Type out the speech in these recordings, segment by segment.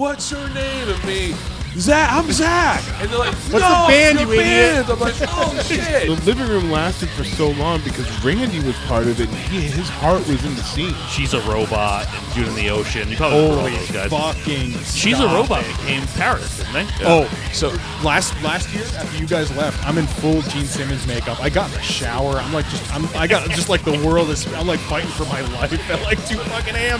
what's your name? And me, Zach, I'm Zach. and they're like, What's no, the band, your you idiot? band. I'm like, oh shit. The living room lasted for so long because Randy was part of it, and his heart was in the scene. She's a Robot and Dude in the Ocean. You probably know all Holy those guys. fucking She's a stop Robot it. became Paris, didn't they? Oh, so last year after you guys left, I'm in full Gene Simmons makeup. I got in the shower. I got just like the world is. I'm like fighting for my life at like 2 fucking a.m.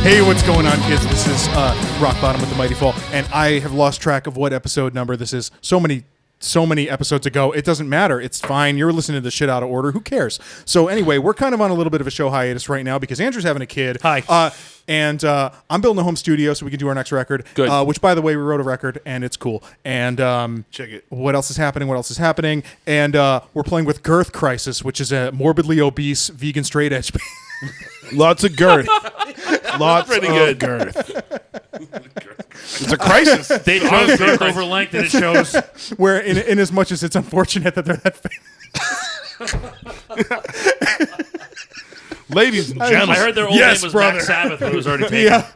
Hey, what's going on, kids? This is Rock Bottom with the Mighty Fall, and I have lost track of what episode number this is. So many episodes ago. It doesn't matter. It's fine. You're listening to the shit out of order. Who cares? So anyway, we're kind of on a little bit of a show hiatus right now because Andrew's having a kid. Hi. And I'm building a home studio so we can do our next record. Good. Which, by the way, we wrote a record, and it's cool. And Check it. What else is happening? And we're playing with Girth Crisis, which is a morbidly obese vegan straight edge band. Lots of girth. Lots Pretty of good. girth. It's a crisis. They chose girth over length, and it shows. Where, in as much as it's unfortunate that they're that famous. Ladies and gentlemen. I heard their old Yes, name was brother. Max Sabbath, but it was already taken. Yeah.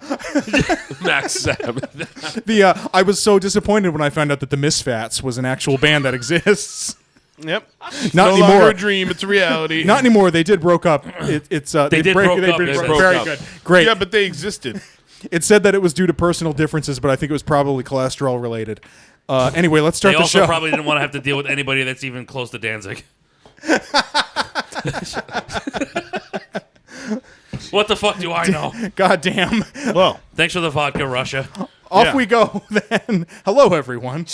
Max Sabbath. I was so disappointed when I found out that the Misfats was an actual band that exists. Yep. Not no anymore. longer a dream. It's a reality. Not anymore. They did broke up. They did broke up. They broke very up. good. Great. Yeah, but they existed. It said that it was due to personal differences, but I think it was probably cholesterol related. Anyway, let's start They the also show. probably didn't want to have to deal with anybody that's even close to Danzig. What the fuck do I know? God damn. Well, Thanks for the vodka, Russia. Off Yeah. we go then. Hello, everyone.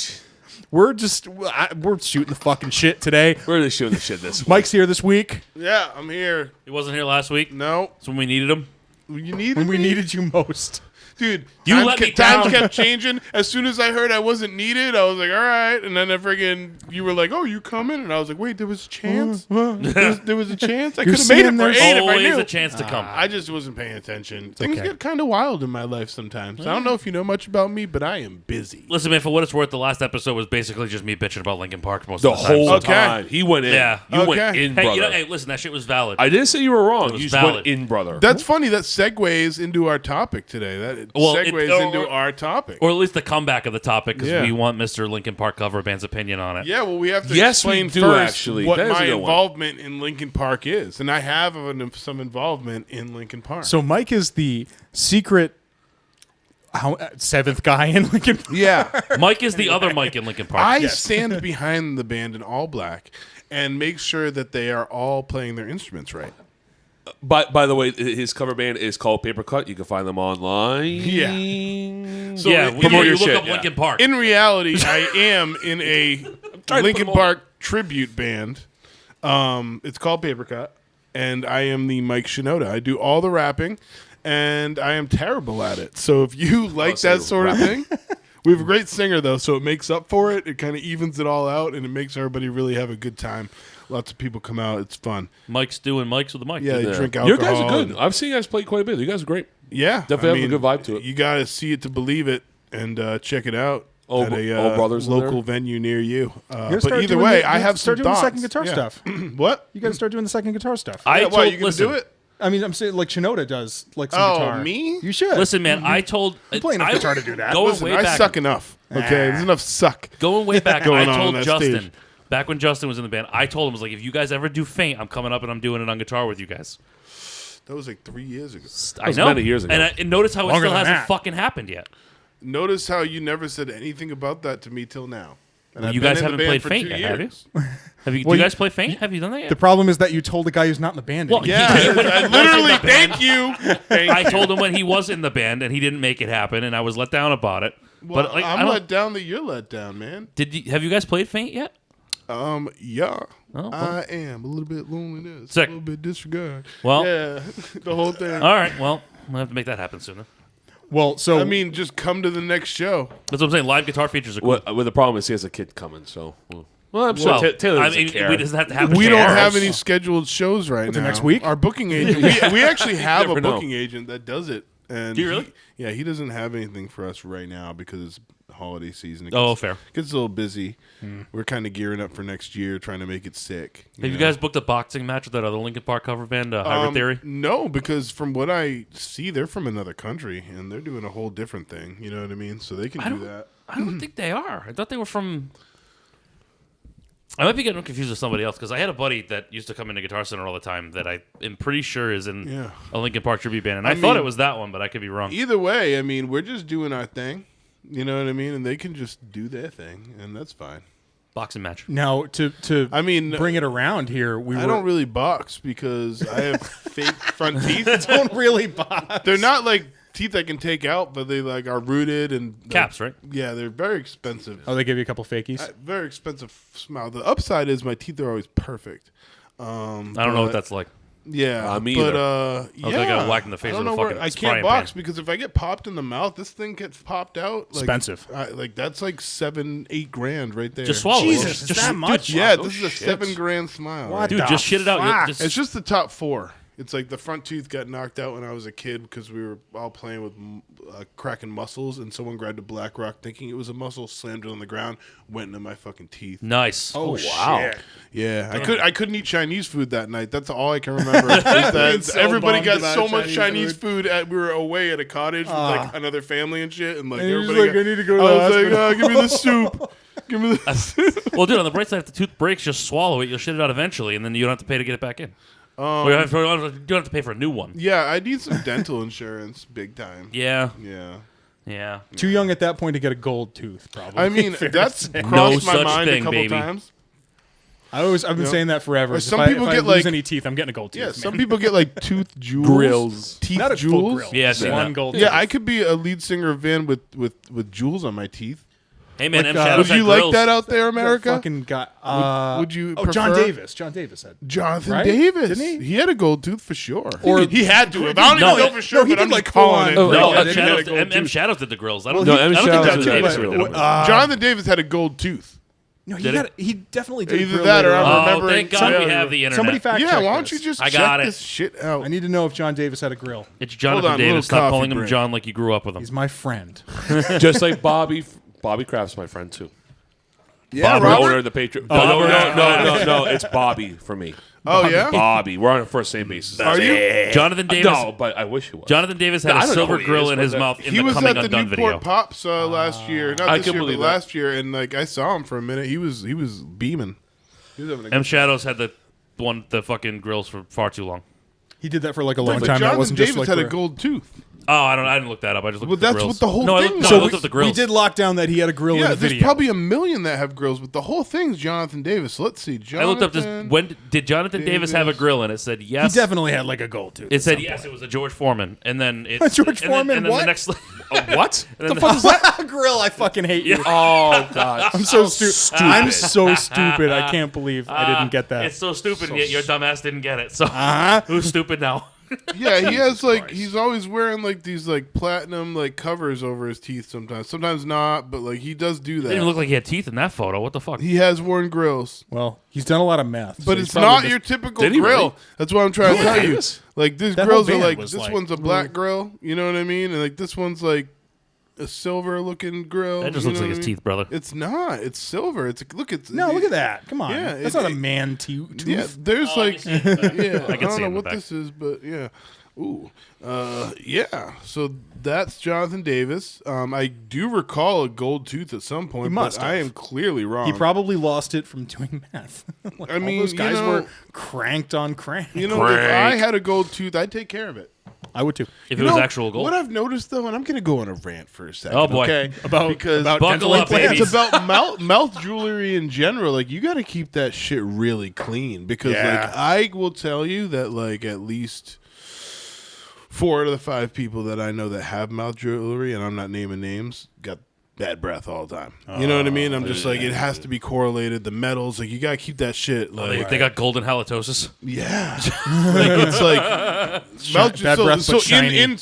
We're shooting the fucking shit today. We're really shooting the shit this week. Mike's here this week yeah, I'm here. He wasn't here last week. No, That's when we needed him. you needed when we me? needed you most. Dude, You times let me times down. kept changing. As soon as I heard I wasn't needed, I was like, all right. And then you were like, oh, you coming? And I was like, wait, there was a chance? there was a chance? I could have made it seeing for there's 8 if I Always knew. a chance to come. I just wasn't paying attention. Things okay. get kind of wild in my life sometimes. I don't know if you know much about me, but I am busy. Listen, man, for what it's worth, the last episode was basically just me bitching about Linkin Park most The of the time. whole Okay. time. He went in. Yeah. You went Okay. in, Hey, brother. hey, listen, that shit was valid. I didn't say you were wrong. It was You just went valid. in, brother. That's funny. That segues into our topic today. That Well, segues into our topic. Or at least the comeback of the topic, because Yeah. we want Mr. Linkin Park cover band's opinion on it. Yeah, well, we have to Yes, we explain do, first actually. what That is a my good one. involvement in Linkin Park is, and I have some involvement in Linkin Park. So Mike is the secret seventh guy in Lincoln. yeah, Mike is the other Mike in Linkin Park. I stand behind the band in all black and make sure that they are all playing their instruments right. By the way, his cover band is called Paper Cut. You can find them online. Yeah. So yeah, in- you your look shit, up yeah. Linkin Park. In reality, I am in a trying to Linkin put 'em Park tribute band. It's called Paper Cut, and I am the Mike Shinoda. I do all the rapping, and I am terrible at it. So if you like so that you're sort of thing, we have a great singer though, so it makes up for it. It kind of evens it all out, and it makes everybody really have a good time. Lots of people come out. It's fun. Mike's doing Mike's with the mic. Yeah, they Yeah. drink You alcohol. guys are good. and- I've seen you guys play quite a bit. You guys are great. Yeah, Definitely have a good vibe to it. You got to see it to believe it, and check it out All at a all brothers in local there? venue near you. gotta But start either doing way, the- I you have start some doing the thoughts. second guitar Yeah. stuff. What? You got to start doing the second guitar stuff. I Yeah, told, why, you gonna listen, do it? I mean, I'm saying like Shinoda does, like some Oh, guitar. me? You should. Listen, man, I told. I'm playing enough I- guitar to do that. Going Listen, way I back, suck enough. Okay, there's enough suck. Going way back, Going I on told that Justin. stage. Back when Justin was in the band, I told him, I was like, if you guys ever do Faint, I'm coming up and I'm doing it on guitar with you guys. That was like 3 years ago. I was know. many years ago. And notice how it Longer still than hasn't that. fucking happened yet. Notice how you never said anything about that to me till now. And Well, I've you been guys in the haven't band played for Faint 2 yet, have you? years. Do Well, you guys play Faint? Have you done that yet? The problem is that you told the guy who's not in the band. Well, anymore. Yeah, When he I was literally. in the band- Thank you. Thank I you. told him when he was in the band and he didn't make it happen, and I was let down about it. Well, but like, I I'm don't, let down that you're let down, man. have you guys played Faint yet? Yeah. Oh, well. I am a little bit loneliness, Sick. a little bit disregard. Well- yeah, the whole thing. All right, well, we'll have to make that happen soon. Then. Well, so I mean, just come to the next show. That's what I'm saying. Live guitar features are cool. Well, the problem is he has a kid coming, so. Well, I'm sure Well, Taylor I doesn't mean, care. it doesn't have to happen. We don't tomorrow. have any scheduled shows right now. next week? Our booking agent. We actually have a never know. booking agent that does it And Do you really? He doesn't have anything for us right now because it's holiday season. Fair. It gets a little busy. We're kind of gearing up for next year, trying to make it sick. Have you guys booked a boxing match with that other Linkin Park cover band, Hybrid Theory? No, because from what I see, they're from another country and they're doing a whole different thing. You know what I mean? So they can do that. I don't think they are. I thought they were from. I might be getting confused with somebody else because I had a buddy that used to come into Guitar Center all the time that I am pretty sure is in a Linkin Park tribute band, and I thought it was that one, but I could be wrong. Either way, I mean, we're just doing our thing. You know what I mean? And they can just do their thing, and that's fine. Boxing match. Now, to bring it around here, I don't really box because I have fake front teeth. don't really box. They're not like teeth I can take out, but they like are rooted and Caps, right? Yeah, they're very expensive. Oh, they give you a couple fakies? Very expensive smile. The upside is my teeth are always perfect. I don't know what that's like. Yeah, me but either. I got whacked in the face with a fucking I frying can't box pan. because if I get popped in the mouth, this thing gets popped out. Like, Expensive. Like that's like $7-8 grand right there. Just swallow Jesus, it. is that much? Yeah, Wow, this is a shit. $7 grand smile. What right? Dude, the just shit it out. fuck? It's just the top 4. It's like the front tooth got knocked out when I was a kid because we were all playing with cracking muscles, and someone grabbed a black rock thinking it was a muscle, slammed it on the ground, went into my fucking teeth. Nice. Oh, wow. Shit. Yeah, I couldn't eat Chinese food that night. That's all I can remember. Is that so everybody bummed got about so much Chinese Chinese food. We were away at a cottage with like another family and shit, and like And you're just everybody. like, I need to go to I the was like, give me the soup. Give me the soup. Well, dude, on the bright side, if the tooth breaks, just swallow it. You'll shit it out eventually, and then you don't have to pay to get it back in. Or you don't have to pay for a new one. Yeah, I need some dental insurance, big time. Yeah. Yeah. Too young at that point to get a gold tooth, probably. I mean, Fair to that's say. crossed No my such mind thing, a couple baby. times. I've been saying that forever. Or If some I- people if I get, lose like- any teeth, I'm getting a gold tooth. Yeah, man. some people get like tooth jewels, Grills. teeth Not a full jewels. grill. Yeah, I've Just seen one that. gold Yeah, tooth. I could be a lead singer of a band with jewels on my teeth. Hey, man, Like, M Shadows Would had you like grills. that out there, America? Fucking got. Would you John prefer- Davis. John Davis had. Jonathan Right? Davis. Didn't he? He had a gold tooth for sure. Or- he had to have. I don't No, even know for sure, he but did I'm like just calling it. full on- No, Yeah, M they did Shadows, a gold M tooth. Shadows did the grills. I don't No, think M. Jonathan Shadows Davis did ever it. did it. Jonathan Davis had a gold tooth. No, Did it? he definitely did. Either grill that or later I'm on. Oh, remembering thank God somebody- we have the internet. Somebody fact Yeah, check why don't this. you just I check got it. this shit out? I need to know if John Davis had a grill. It's Jonathan Hold on, Davis. little Stop coffee calling him break. John like you grew up with him. He's my friend. Just like Bobby Kraft's my friend too. Yeah, Bobby, the Robert? owner of the Patriot. Oh, No, it's Bobby for me. Oh, yeah? Bobby. We're on the first same basis. Are you? Jonathan Davis. No, but I wish he was. Jonathan Davis had No, I a don't know silver who he grill is, in but his that- mouth in He the was Coming at the Undone Newport video. Pops last year. Not I this can year, but believe last year. And like I saw him for a minute. He was beaming. He was having a M Shadows had the fucking grills for far too long. He did that for like a long But time. That Jonathan wasn't Davis just like had a for- gold tooth. Oh, I didn't look that up. I just looked Well, at the that's grills. what the whole no, I thing looked, was. no, So I looked up the grills. We did lock down that he had a grill in Yeah, the there's video. probably a million that have grills, but the whole thing's Jonathan Davis. So let's see. I looked up this. Jonathan When did Jonathan Davis have a Davis. grill? And it said he yes. definitely had like a gold tooth. It said yes. It was a George Foreman, and then it George and then- Foreman, And then what? the next. What? and then the fuck is that? Grill. I fucking hate you. Oh God. I'm so stupid. I'm so stupid. I can't believe I didn't get that. It's so stupid, and yet your dumbass didn't get it. So Uh-huh. who's stupid now? Yeah, he has like he's always wearing like these like platinum like covers over his teeth sometimes. Sometimes not, but like he does do It didn't even that. look like he had teeth in that photo. What the fuck? He has worn grills. Well, he's done a lot of meth. But so it's he's probably not just- your typical Did he grill. really? That's what I'm trying to tell you. Davis? Like these That grills whole are band like was this like- one's a black grill, you know what I mean? And like this one's like a silver looking grill. That just you looks know like what his I mean? teeth, brother. It's not. It's silver. It's look at No, look at that. Come on. Yeah, That's it- not a it- man tooth. Yeah, there's Oh, I like can see it in the back. yeah, I can don't see it know in the what back. this is, but yeah. Ooh. Yeah. So that's Jonathan Davis. I do recall a gold tooth at some point, He must but I have. am clearly wrong. He probably lost it from doing meth. Like, I mean, all those you guys know- were cranked on crank. you know, if Crank. I had a gold tooth, I'd take care of it. I would too. If You it was know, actual gold. What I've noticed though, and I'm going to go on a rant for a second. Oh, boy. Okay? because Buckle dental up, implants. baby. it's about mouth jewelry in general. Like you got to keep that shit really clean because Yeah. like I will tell you that like at least 4 out of the 5 people that I know that have mouth jewelry, and I'm not naming names, got bad breath all the time. You know what I mean? I'm just like it has to be correlated. The metals, like you got to keep that shit. Like They got golden halitosis. yeah, like it's like mouth bad breath, so but shiny. in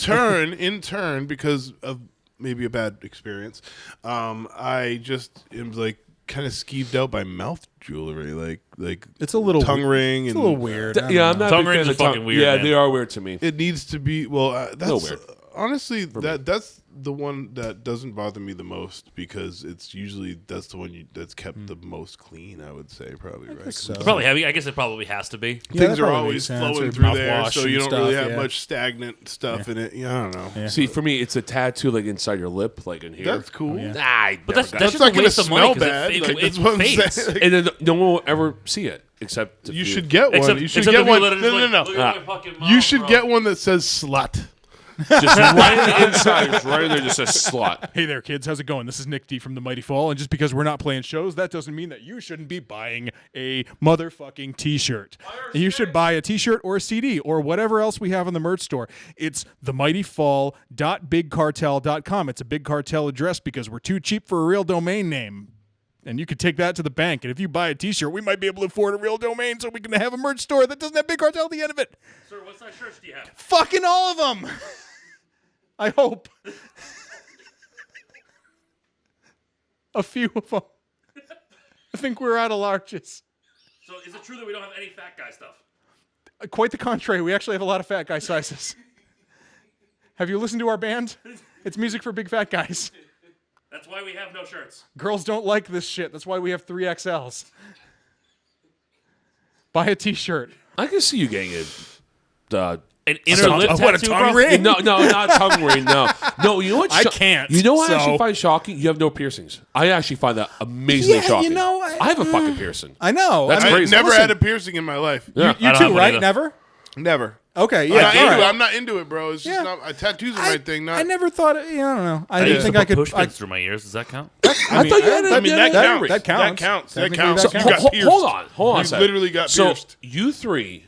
turn, because of maybe a bad experience, I just am like kind of skeeved out by mouth jewelry, like It's a little tongue ring. It's And a little weird. I don't Yeah, know. I'm not. a Tongue big fan rings of are fucking weird, Yeah, man. they are weird to me. It needs to be well. That's weird. honestly, that's the one that doesn't bother me the most because it's usually that's the one that's kept the most clean. I would say probably right. so. Probably heavy. I guess it probably has to be. Yeah, Things that are probably always makes sense. flowing Or through there, mouthwash so you and don't really stuff, have yeah. much stagnant stuff in it. Yeah, I don't know. Yeah. See, for me, it's a tattoo like inside your lip, like in here. That's cool. yeah. But that's That's just not a going to waste of money smell 'cause bad. it Like, that's it what I'm fades. saying. And then no one will ever see it except if You should get one. Except, You should except get if you one. let it just, No. Look at my fucking mouth, You should bro. get one that says slut. just right in the inside, it's right in there, just a slut. Hey there, kids. How's it going? This is Nick D from the Mighty Fall. And just because we're not playing shows, that doesn't mean that you shouldn't be buying a motherfucking T-shirt. You should buy a T-shirt or a CD or whatever else we have in the merch store. It's themightyfall.bigcartel.com. It's a Big Cartel address because we're too cheap for a real domain name. And you could take that to the bank. And if you buy a T-shirt, we might be able to afford a real domain so we can have a merch store that doesn't have Big Cartel at the end of it. Sir, what size shirts do you have? Fucking all of them. I hope. A few of them. I think we're out of larges. So is it true that we don't have any fat guy stuff? Quite the contrary. We actually have a lot of fat guy sizes. Have you listened to our band? It's music for big fat guys. That's why we have no shirts. Girls don't like this shit. That's why we have 3XLs. Buy a T-shirt. I can see you getting it. An inner lip tattoo, what, a tongue bro? ring? No, not tongue ring. No. You know what? I can't, You know what I so- actually find shocking? You have no piercings. I actually find that amazingly Yeah, you shocking. know, I have a fucking piercing. I know. That's I mean, crazy. Never listen, had a piercing in my life. Yeah. You I don't too, have one right? either. Never? Never. Okay, I'm yeah. not all into right. it. I'm not into it, bro. It's just Yeah. not. Tattoos are my thing. Not. I never thought. I don't know. I I didn't used think to I put could. push I, pins through my ears. Does that count? I thought you had I mean, that that counts. that counts. That counts. That Technically, counts. that You counts. got pierced. Hold on a You second. literally got so pierced. you three,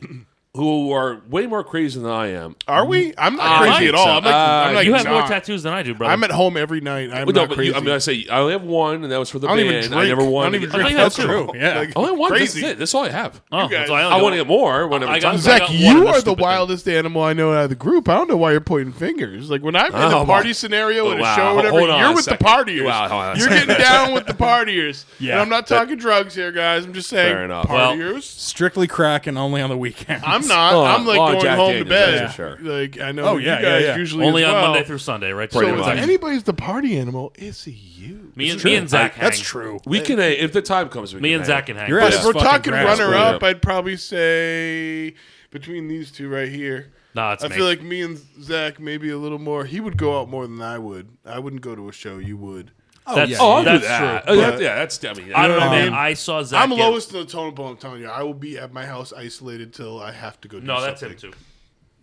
who are way more crazy than I am. Are we? I'm not I crazy think at all. so. I'm like You have more not. tattoos than I do, brother. I'm at home every night. I'm No, not but crazy. I say I only have one, and that was for the I don't even band. drink. I never won. I don't even I thought drink. you had That's two. true. Yeah. Like, Only one. Crazy. That's it. That's all I have. Oh, guys- that's why I only want to got- get more whenever I got- time. Zach, got one you of the are the stupid wildest animal I know out of the group. I don't know why you're pointing fingers. Like when I'm in Oh, a party my- scenario at a Wow. show or whatever, Hold on you're a with the second. partiers. Wow, hold on a You're second. getting down with the partiers. Yeah. And I'm not talking drugs here, guys. I'm just saying Fair enough. Well, partiers. Strictly crack and only on the weekends. I'm not. Oh, I'm like well, going Jack home to Daniels, bed. that's for sure. Like I know Oh, you yeah, guys yeah. usually Only as on well. Monday through Sunday, right? So Pretty if much. anybody's the party animal, it's you. Me and Zach hang. That's true. We can, if the time comes, we Me can and Zach can hang. Your But ass if is we're fucking talking grass, runner bro. up, I'd probably say between these two right here. No, it's I me. feel like me and Zach maybe a little more. He would go out more than I would. I wouldn't go to a show. You would. That's, yeah. Oh, I'll do that's that. true. But- Yeah, that's. I mean, I don't know, what I man. mean? I saw Zach. I'm get- lowest in the totem pole. I'm telling you, I will be at my house isolated till I have to go. Do No, that's something. him too.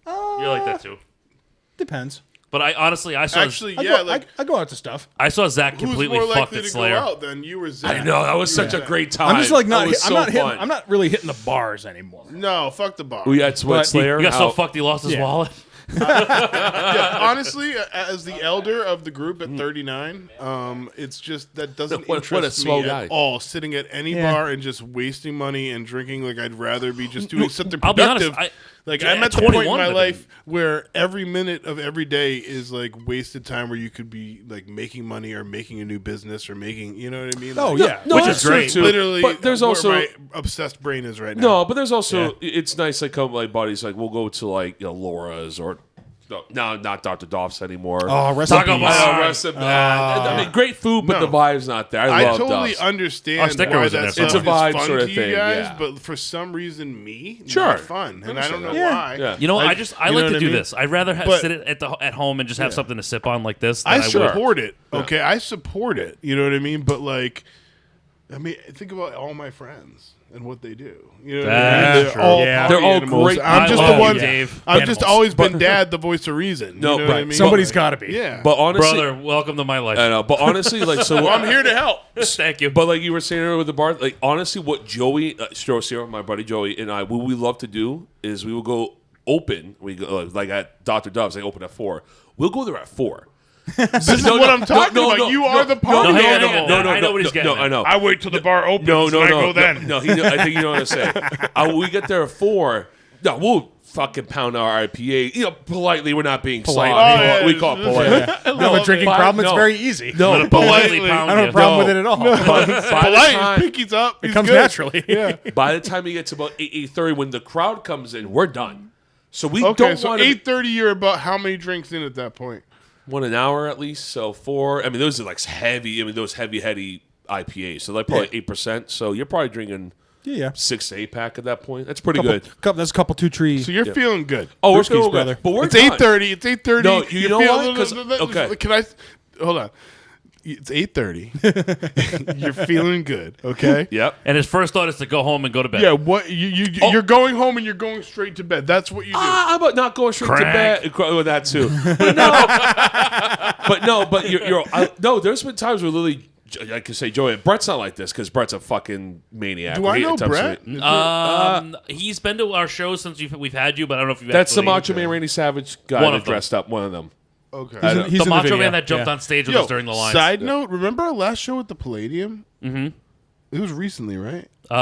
You're like that too. Depends. But I honestly, I saw Actually, I yeah, go, like I go out to stuff. Zach who's completely more fucked likely at to Slayer. go out than you or Zach? I know that was such a Yeah. great time. I'm just like not. That was I'm so not hitting. fun. I'm not really hitting the bars anymore. No, fuck the bar. We had Sweat But Slayer. He got so out. fucked he lost his Yeah. wallet. Yeah, honestly, as the elder of the group at 39, it's just that doesn't What a interest swell me guy. at all. Sitting at any Yeah. bar and just wasting money and drinking, like I'd rather be just doing something I'll be honest, productive. yeah, I'm at the point in 21 my with life him. where every minute of every day is like wasted time, where you could be like making money or making a new business or making, you know what I mean? Oh Like, yeah. No, Which that's is great. true, too. literally. But there's where also my obsessed brain is right now. no, but there's also it's nice. Like, come like buddies, like we'll go to like Laura's or no, not Dr. Doff's anymore. Oh, rest Taco in peace. Bell. Rest of I mean, great food, but No. the vibe's not there. I love totally Duff's. understand Our sticker why was in that there stuff It's a vibe is fun sort of to thing, you guys, yeah. but for some reason, me, Sure. not fun, and I don't know Yeah. why. Yeah. You know, Like, I you like know to what do I mean? this. I'd rather But- sit at home and just have something to sip on like this. Than I I would. support it. Okay, I support it. You know what I mean? But like, I mean, think about all my friends and what they do. You know what I That's mean? They're true. all Yeah. party They're all animals. great I'm I just love the you, one. Dave. I've just Animals. always been dad, the voice of reason. No, you know right. what I mean? Somebody's But, got to be. yeah. But honestly, Brother, welcome to my life. I know. But honestly, like, so I'm here to help. Thank you. But like you were saying earlier with the bar, like honestly, what Joey Strosier, my buddy Joey, and I, what we love to do is we will go open. We go like at Dr. Dove's. They open at 4. We'll go there at 4. This is what I'm talking about. You are the party no, hang on, animal. hang on. I know what he's getting No, at. I know. I wait till the bar opens. No, and I go no. then. No, I think you know what I'm saying. We get there at 4. No, we'll fucking pound our IPA. You know, politely. We're not being Politely. soft. Oh, yeah. We call it politely. I don't have a drinking But- problem. It's no. very easy. No, But politely politely. pound I don't have a you. problem No. with it at all. By the Polite. time- His pinky's up. It He's comes good. naturally. Yeah. By the time you get to about 8:30, when the crowd comes in, we're done. So we Okay, don't so want to 8:30. You're about how many drinks in at that point? 1 an hour at least. So 4. I mean, those are like heavy. I mean, those heavy IPAs. So like probably 8%. So you're probably drinking 6 to 8 pack at that point. That's pretty good. That's a couple 2 trees. So you're feeling good. Oh, we're Brewskis, feeling brother. good. But we're It's done. 8:30. It's 8:30. No, you know what? 'Cause- okay. Can I? Hold on. It's 8:30. You're feeling good. Okay. Yep. And his first thought is to go home and go to bed. Yeah. What you're going home and you're going straight to bed. That's what you do. How about not going straight Crack. to bed? With that too. But you're no. There's been times where Lily, I can say Joey. Brett's not like this because Brett's a fucking maniac. Do I He know attempts Brett? to- He's been to our shows since we've had you, but I don't know if you've That's the actually, Macho Man Randy Savage guy One that of them. dressed up. One of them. Okay. I don't- He's the in Macho video. Man that jumped Yeah. on stage with Yo, us during the lines. Side note: remember our last show at the Palladium? Mm-hmm. It was recently, right? The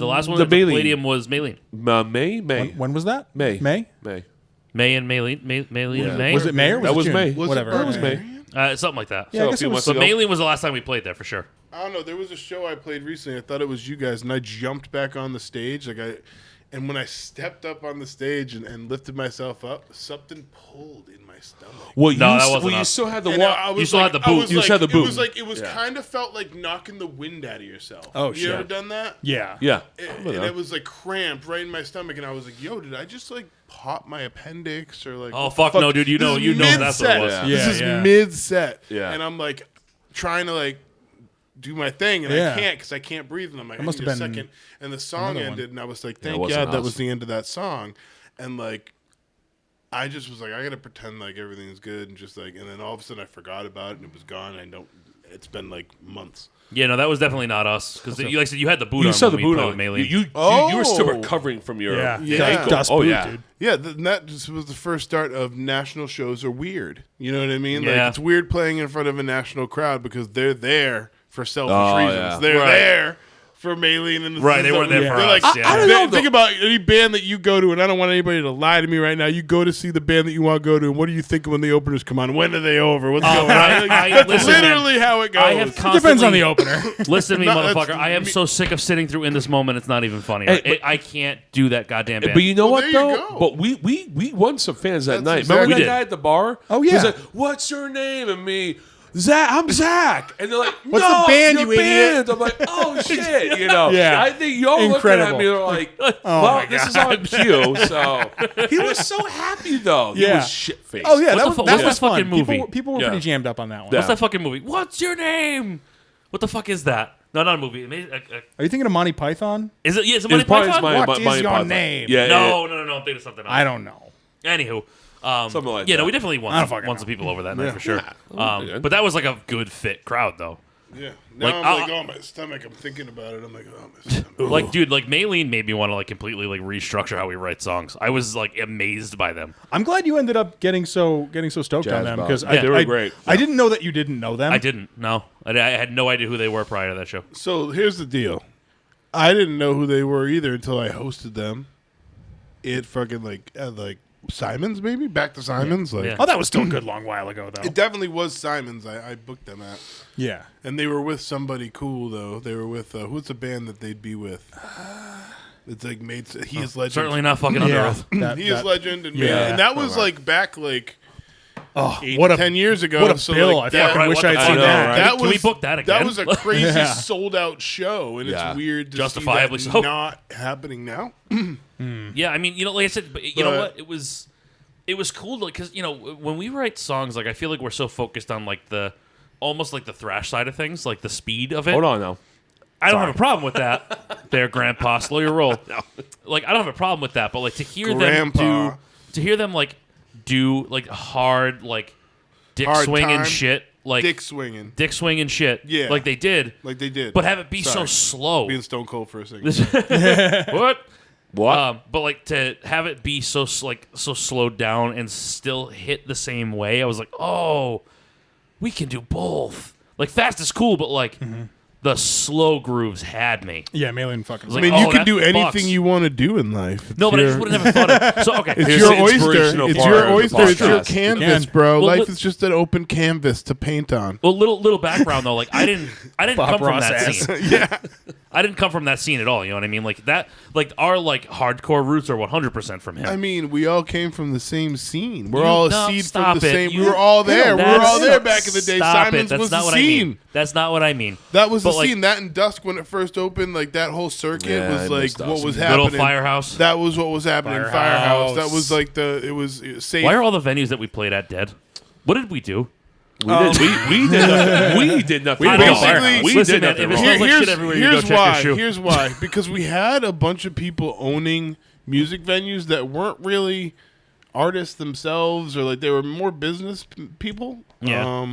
last one The at the Maylene. Palladium was Maylene. May. When was that? May. May? May and Maylene. Maylene and May. Was it May or was That it was June? May. Whatever. That was May. Something like that. Yeah, I So a guess few it was. months But ago. Maylene was the last time we played there for sure. I don't know. There was a show I played recently. I thought it was you guys, and I jumped back on the stage. And when I stepped up on the stage and lifted myself up, something pulled in my stomach. Well, No, that wasn't you us. still had the And walk. I was You still like- had the I boot. was You like- still had the boot. It was Yeah. kind of felt like knocking the wind out of yourself. Oh, you shit. ever done that? Yeah. Yeah. And it was like cramped right in my stomach, and I was like, "Yo, did I just like pop my appendix or like?" Oh, what the fuck no, dude. You This know is that's what it was. mid-set. Yeah. This is Yeah. mid set, Yeah. and I'm like trying to like do my thing, and Yeah. I can't because I can't breathe, and I'm like, I must need have a been second, and the song another one. ended, and I was like, it "Thank wasn't God that us. was the end of that song," and like. I just was like, I gotta pretend like everything's good, and just like, and then all of a sudden I forgot about it, and it was gone. I don't. It's been like months. Yeah, no, that was definitely not us. Because like I said, you had the boot You on. saw when the we boot played on. with Maylene. You were still recovering from your Yeah. Yeah. Dust Oh boot, yeah. dude. Yeah, and that just was the first start of national shows are weird. You know what I mean? Like Yeah. it's weird playing in front of a national crowd because they're there for selfish Oh, reasons. yeah. They're Right. there for Maylene and the Right, they weren't there they're for like, us, yeah. I don't know, think about any band that you go to, and I don't want anybody to lie to me right now. You go to see the band that you want to go to, and what do you think when the openers come on? When are they over? What's going on? That's listen, man, literally how it goes. I have It depends on the constantly- opener. Listen to me, No, that's- motherfucker. I am so sick of sitting through in this moment. It's not even funny. Right? I can't do that goddamn band. But you know Well, what there though? you go. But we won some fans that That's night. exactly- Remember We that did. guy at the bar? Oh, He was yeah. like, "What's your name?" And me, Zach. I'm Zach. And they're like, What's "No, the band, your you idiot?" band." I'm like, "Oh shit!" You know. Yeah. I think y'all Incredible. looking at me are like, Oh, "Well, my this is God. on cue." So he was so happy though. He Yeah. was shit faced. Oh yeah, What's that the fu- was what's that the was fucking fun. movie? People were Yeah. pretty jammed up on that one. Yeah. What's that fucking movie? What's your name? What the fuck is that? No, not a movie. Are you thinking of Monty Python? Is it? Yeah, is it It was Monty probably Python? What my is your podcast. name? Yeah. No. I'm thinking of something else. I don't know. Anywho, Something like yeah, that. no, we definitely I won don't fucking some know. people over that night for sure. Yeah. Good. But that was like a good fit crowd though. Yeah. Now Like, I'm like, oh, my stomach. I'm thinking about it. I'm like, oh, my stomach. Like, dude, like Maylene made me want to like completely like restructure how we write songs. I was like amazed by them. I'm glad you ended up getting so stoked Jazz on them bob. because Yeah, they were great. I didn't know that you didn't know them. I didn't. No, I had no idea who they were prior to that show. So here's the deal. I didn't know who they were either until I hosted them. It fucking like Simon's, maybe back to Simon's. Like Yeah. Oh, that was still a good long while ago though. it definitely was Simon's. I booked them at, Yeah. and they were with somebody cool though. They were with who's the band that they'd be with? It's like He Is Legend. Certainly not fucking Under Yeah. Oath. He Is Legend, and Yeah. and that was like back like Oh, 10 years ago. What a so bill! like, I that- fucking right, wish what the I'd fuck? seen I know, that. right? That Can was, we book that again? That was a crazy Yeah. sold out show, and Yeah. it's weird to Justifiably see so. that not happening now. Yeah, I mean, like I said, but you know But- what? It was cool because when we write songs, like I feel like we're so focused on like the almost like the thrash side of things, like the speed of it. Hold on now. I don't have a problem with that. There, Grandpa, slow your roll. Like I don't have a problem with that, but like to hear Grandpa. them like do like hard like dick Hard swinging time. shit, like Dick swinging, dick swinging shit, Yeah. like they did, like they did. but have it be so Sorry. slow. Being stone cold for a second. What? What? But like to have it be so slowed down and still hit the same way, I was like, oh, we can do both. Like fast is cool, but like the slow grooves had me. Yeah, Maylene fucking. Like, I mean, oh, you can that do anything fucks. you want to do in life. No, but I just wouldn't have fun. So okay, It's Here's your the oyster. inspirational It's part your of the oyster. It's your podcast. canvas, You can. bro. Well, Life look- is just an open canvas to paint on. well, little background though. Like I didn't Bob come from Ross that ass. scene. Yeah. I didn't come from that scene at all. You know what I mean? Like that, like our like hardcore roots are 100% from him. I mean, we all came from the same scene. We're You- all no, a seed stop from the it. same. You- We were all there. We were That's- all there back in the day. Stop Simon's it. That's was not the what scene. I mean. That's not what I mean. That was the But, like, scene. That and Dusk when it first opened, like that whole circuit Yeah, I was like missed what Dusk. was Little happening. Firehouse. That was what was happening. Firehouse. Firehouse. That was like it was safe. Why are all the venues that we played at dead? What did we do? We did nothing. We did nothing. I wrong. know. basically- we Listen, did man, nothing if it wrong. smells like shit everywhere, you go here's check your why. shoe. Here's why. Because we had a bunch of people owning music venues that weren't really artists themselves, or like they were more business people. Yeah.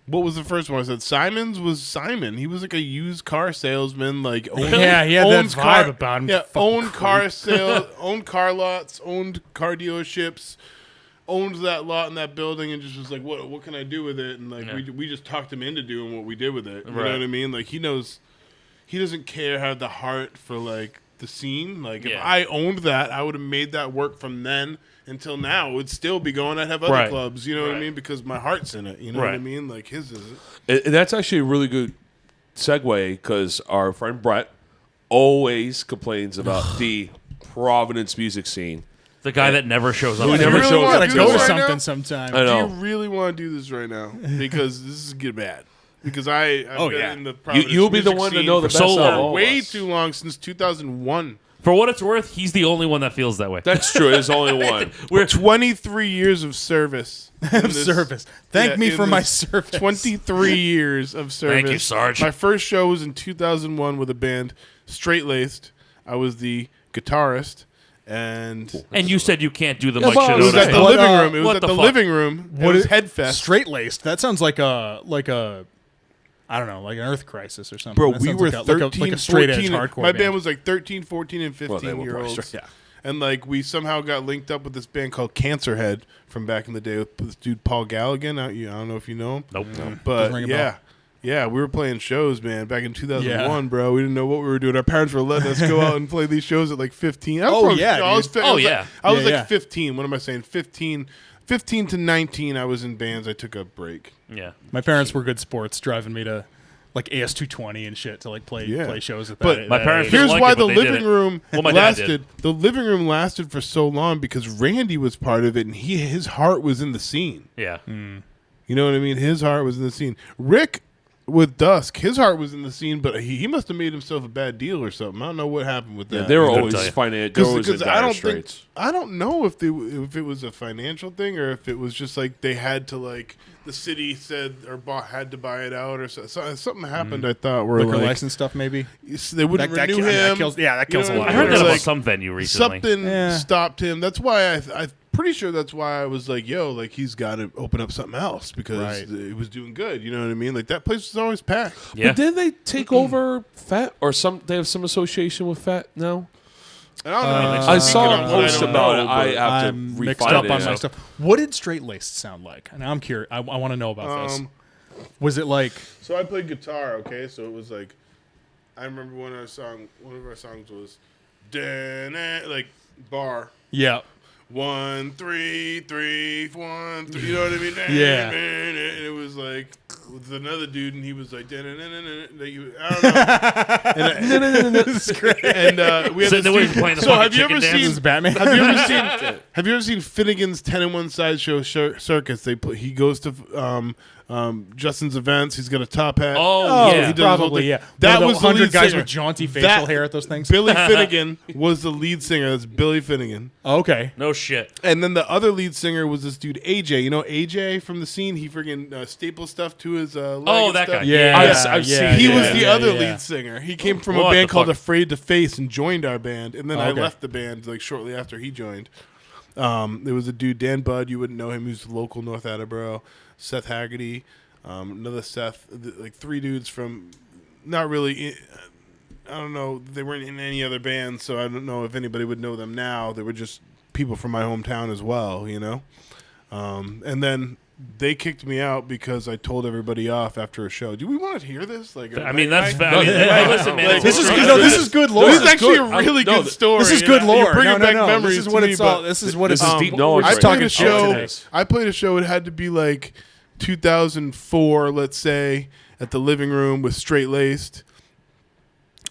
What was the first one? I said Simon's was Simon. He was like a used car salesman. Like Yeah, he had that owns vibe about him. Yeah, Fucking owned creep. car sale, owned car lots, owned car dealerships. Owned that lot in that building and just was like, what can I do with it? And like we just talked him into doing what we did with it. You know Right. what I mean? Like he knows, he doesn't care, have the heart for like the scene. Like if Yeah. I owned that, I would have made that work from then until now. It would still be going. I'd have other Right. clubs. You know what I Right. mean? Because my heart's in it. You know what I Right. mean? Like his isn't. And that's actually a really good segue because our friend Brett always complains about the Providence music scene. The guy that never shows up. Who Do you never really shows wanna up Gotta do go this to right now? something sometime. I Do know. you really want to do this right now? Because this is get bad. Because I've Oh, been yeah. in the Providence You'll be the music one to scene know the for best so out of long. all of way us. too long, since 2001. For what it's worth, he's the only one that feels that way. That's true. There's only one. We're 23 years of service. in Of this- service. Thank yeah, me in for my this service. 23 years of service. Thank you, Sarge. My first show was in 2001 with a band, Straight Laced. I was the guitarist, and And you said you can't do the Yeah, mic but shit. it was at the What, living room. It was what at the the fuck? living room. It was Headfest. Straight laced. That sounds like a I don't know, like an Earth Crisis or something. Bro, That we sounds were like a, 13, like a straight edge 14. hardcore. My band was like 13, 14, and 15 Well, they were year probably olds. straight- yeah. And like we somehow got linked up with this band called Cancerhead from back in the day with this dude Paul Galligan. I don't know if you know him. Nope. But Doesn't ring a bell. yeah, we were playing shows, man, back in 2001, bro. We didn't know what we were doing. Our parents were letting us go out and play these shows at like 15. I was Oh, probably- yeah, I was, dude. I was Oh, like- yeah. I was Yeah, like yeah. 15. What am I saying? 15 to 19, I was in bands. I took a break. Yeah. My parents were good sports, driving me to like AS220 and shit to like play shows at that. But My parents age. Here's like why it, but the they did living it. room Well, my dad did. lasted. The living room lasted for so long because Randy was part of it, and his heart was in the scene. Yeah. You know what I mean? His heart was in the scene. Rick with Dusk, his heart was in the scene, but he must have made himself a bad deal or something. I don't know what happened with that. They were Couldn't always tell you. financial. They were always in I dire don't straits. I don't know if it was a financial thing or if it was just like they had to like the city said or had to buy it out or something happened. I thought where liquor like license stuff, maybe. they wouldn't That renew ki- him. that kills- yeah, that kills You a know lot. what I heard mean? that Or, about like, some venue recently. something Yeah. stopped him. That's why I'm pretty sure that's why I was like, yo, like he's got to open up something else because Right. it was doing good. You know what I mean? Like that place was always packed. Yeah. But didn't they take over Fat or some? They have some association with Fat now. And I don't know. I I'm saw speaking a on what I post don't about know, it. I but- have to I'm mixed refine up it. on yeah. my stuff. What did straight laced sound like? And I'm curious. I want to know about this. Was it like? So I played guitar, okay? So it was like, I remember one of our songs was, like bar. Yeah. 1 3 3 1 3. You know what I mean? Yeah. And it was like with another dude, and he was like, I don't know. This is great. And we had Sitting there this waiting, dude. playing the So fucking have you ever chicken dance. This seen? is Batman. Have you ever seen Finnegan's 10 in 1 Sideshow Circus? He goes to Justin's events. He's got a top hat. Oh, yeah. he does his whole probably. thing. Yeah. That One of was the the 100 lead guys singer. with jaunty facial That- hair at those things. Billy Finnegan was the lead singer. That's Billy Finnegan. Okay. No shit. And then the other lead singer was this dude AJ. You know AJ from the scene. He friggin' stapled stuff to his leg. Oh, and that stuff. guy. Yeah. I've yeah, seen He Yeah, was the yeah, other yeah. lead singer. He came from a What band the called fuck? Afraid to Face and joined our band. And then I Okay. left the band like shortly after he joined. There was a dude, Dan Budd. You wouldn't know him. He was local North Attleboro. Seth Haggerty, another Seth. Like 3 dudes from not really. I don't know. They weren't in any other band, so I don't know if anybody would know them now. They were just people from my hometown as well, you know. And then they kicked me out because I told everybody off after a show. Do we want to hear this? Like, I mean, that's. I- I mean, hey, listen, man. Like, This is This good. is No, this is good lore. This is actually good. a really No, good story. This is you good know? lore. You're bringing No, back no. memories This is to what me, it's all. but, This is what This it's is deep knowledge I right played now. a show. today. I played a show. It had to be like 2004, let's say, at the living room with Straight Laced.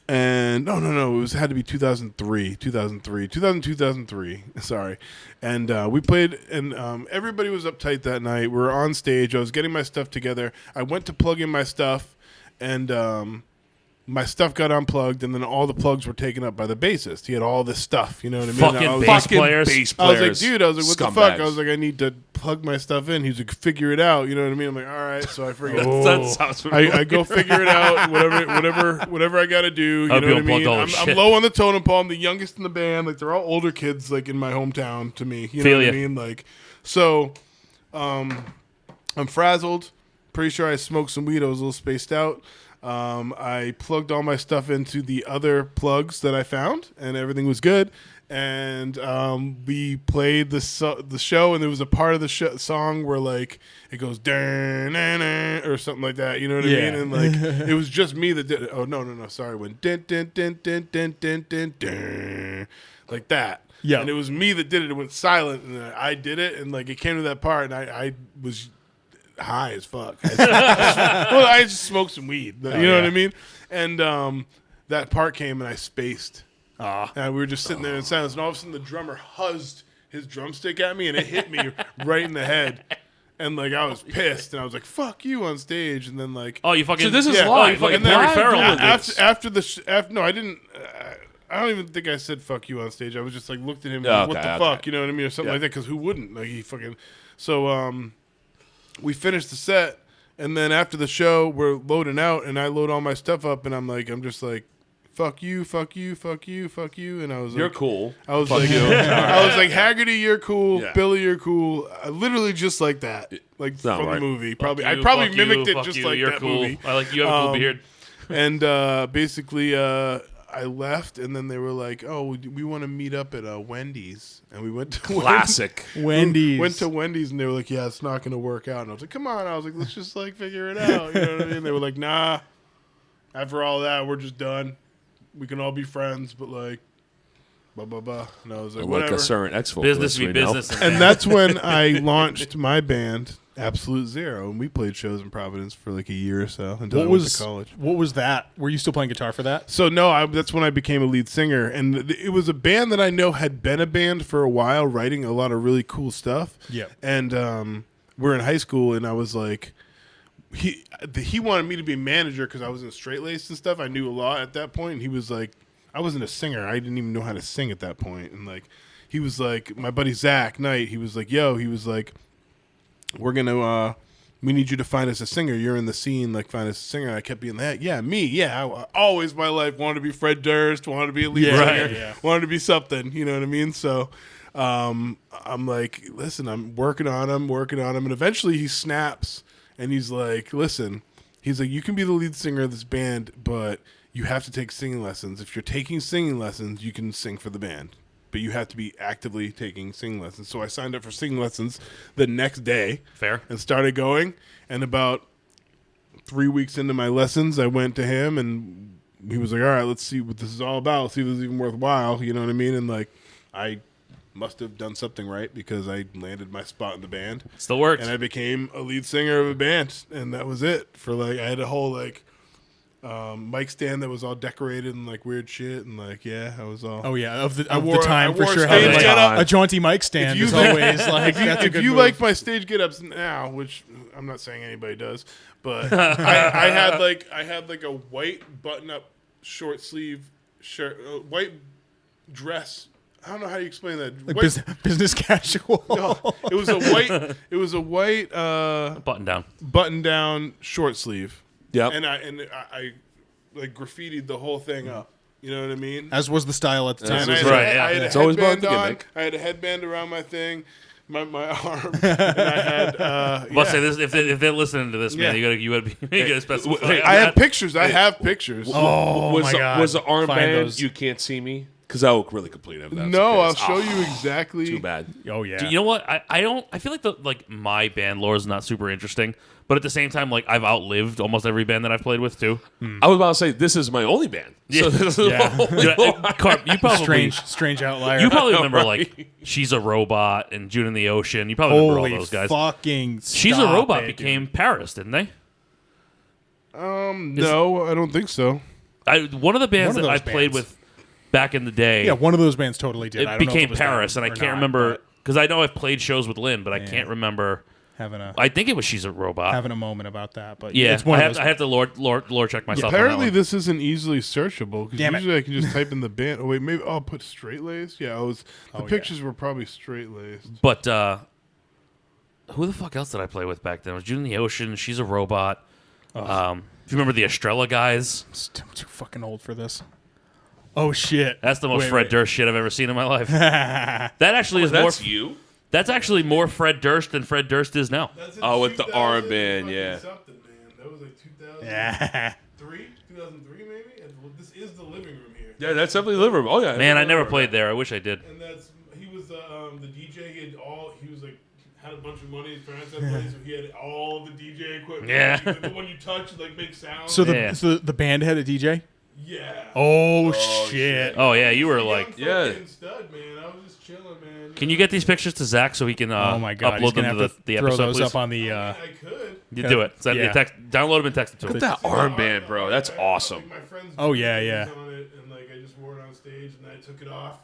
And no, it had to be 2003. Sorry. And we played, and everybody was uptight that night. We were on stage. I was getting my stuff together. I went to plug in my stuff, and my stuff got unplugged, and then all the plugs were taken up by the bassist. He had all this stuff, you know what I mean? Fucking bass players. I was like, dude, what the fuck? I was like, I need to plug my stuff in. He's like, figure it out. You know what I mean? I'm like, all right. So I forget. That sounds familiar. I go figure it out. Whatever I got to do. You know what I mean? I'm low on the totem pole. I'm the youngest in the band. Like they're all older kids, like in my hometown to me. You know what I mean? Like, so, I'm frazzled. Pretty sure I smoked some weed. I was a little spaced out. I plugged all my stuff into the other plugs that I found, and everything was good. And we played the show, and there was a part of the song where like it goes or something like that. You know what I mean? And like it was just me that did it. Oh no, sorry, when like that. Yeah, and it was me that did it. It went silent, and I did it, and like it came to that part, and I was high as fuck. I just smoked some weed. You know what I mean? And that part came, and I spaced. And we were just sitting there in silence, and all of a sudden the drummer huzzed his drumstick at me, and it hit me right in the head. And like I was pissed, and I was like, "Fuck you" on stage. And then like, oh, you fucking. So this is live. You fucking Perry Farrell. After no, I didn't. I don't even think I said "fuck you" on stage. I was just like looked at him, and what the fuck, you know what I mean, or something like that. Because who wouldn't? Like he fucking. So we finished the set, and then after the show, we're loading out, and I load all my stuff up, and I'm just like, fuck you, fuck you, fuck you, fuck you, and I was like, you're cool. I was like, I was like, Haggerty, you're cool. Yeah. Billy, you're cool. Literally just like that, like from the movie. Probably, I probably mimicked it just like that movie. I like you have a cool beard. And basically, I left, and then they were like, "Oh, we want to meet up at Wendy's," and we went to classic Wendy's. Went to Wendy's, and they were like, "Yeah, it's not going to work out." And I was like, "Come on!" I was like, "Let's just like figure it out." You know what I mean? They were like, "Nah, after all that, we're just done. We can all be friends, but like, blah blah blah." And I was like, "Whatever." Like a certain X-Folk business be business, and that's when I launched my band, Absolute Zero, and we played shows in Providence for like a year or so until I went to college. What was that? Were you still playing guitar for that? So no, that's when I became a lead singer, and it was a band that I know had been a band for a while, writing a lot of really cool stuff. Yeah, and we're in high school, and I was like, he wanted me to be a manager because I was in straight laced and stuff. I knew a lot at that point, and he was like, I wasn't a singer. I didn't even know how to sing at that point, and like he was like, my buddy Zach Knight, he was like, we're gonna we need you to find us a singer. You're in the scene, like find us a singer. And I kept being like, yeah, me, yeah. I always my life wanted to be Fred Durst, wanted to be a lead singer, wanted to be something. You know what I mean? So I'm like, listen, I'm working on him, and eventually he snaps and he's like, listen, he's like, you can be the lead singer of this band, but you have to take singing lessons. If you're taking singing lessons, you can sing for the band. But you have to be actively taking singing lessons. So I signed up for singing lessons the next day. Fair. And started going. And about 3 weeks into my lessons, I went to him, and he was like, all right, let's see what this is all about. See if this is even worthwhile. You know what I mean? And, like, I must have done something right because I landed my spot in the band. Still works. And I became a lead singer of a band. And that was it. For, like, I had a whole, like, mic stand that was all decorated and like weird shit, and like I was all of the time for sure. Having like a jaunty mic stand is always like if you like my stage get-ups now, which I'm not saying anybody does, but I had like a white button-up short sleeve shirt, white dress. I don't know how you explain that. Like business casual. No, it was a white button down short sleeve. Yeah, and I like graffitied the whole thing up. You know what I mean? As was the style at the time. I had a headband on. I had a headband around my thing, my arm. And I had. Let's say this: if they're listening to this, man, you gotta specify. I have pictures. I have pictures. Oh my God! Was the armband? You can't see me. Because I look really complete of that. No, I'll show you exactly. Too bad. Oh yeah. You know what? I feel like my band lore is not super interesting, but at the same time, like I've outlived almost every band that I've played with too. I was about to say this is my only band. Yeah. So Carp, you probably strange outlier. You probably remember like She's a Robot and June in the Ocean. You probably remember all those guys. Fucking She's a Robot became Paris, didn't they? No, I don't think so. One of the bands One of that I those played bands. with back in the day. Yeah, one of those bands totally did. I It don't know if became was Paris, them and I or can't not, remember but because I know I've played shows with Lynn, but I can't remember. I think it was She's a Robot. having a moment about that, but Yeah, it's one I of those. have to lore check myself. Apparently, on that this isn't easily searchable because Damn it. usually I can just type in the band. Oh wait, maybe I'll put straight laced. Yeah, the yeah. pictures were probably straight laced. one. But who the fuck else did I play with back then? It was June in the Ocean. She's a Robot. If you remember the Estrella guys, I'm too fucking old for this. Oh shit! that's the most Wait, Fred wait. Durst shit I've ever seen in my life. That actually is more. That's you. That's actually more Fred Durst than Fred Durst is now. Oh, with the armband, yeah. Something, man. That was like 2003, Yeah. 2003 maybe. And this is the living room here. Yeah, that's definitely the living room. Oh yeah, Man, I never played there. I wish I did. And he was the DJ. He was like had a bunch of money. His parents had money, so he had all the DJ equipment. Yeah. He was like the one you touch, like make sound. So Yeah. the band had a DJ. yeah. Oh, shit! Oh yeah, you were like. Yeah. Stud, man. I was just chilling, man. Can you get these pictures to Zach so he can Oh my god! He's upload gonna them have to the throw episode, those please? up on the. I could. You do it. Send me Yeah. a text. Download them and text it to him. Look at that armband, bro. That's awesome. Like, my friends Oh, yeah, yeah. on it, and like I just wore it on stage, and I took it off.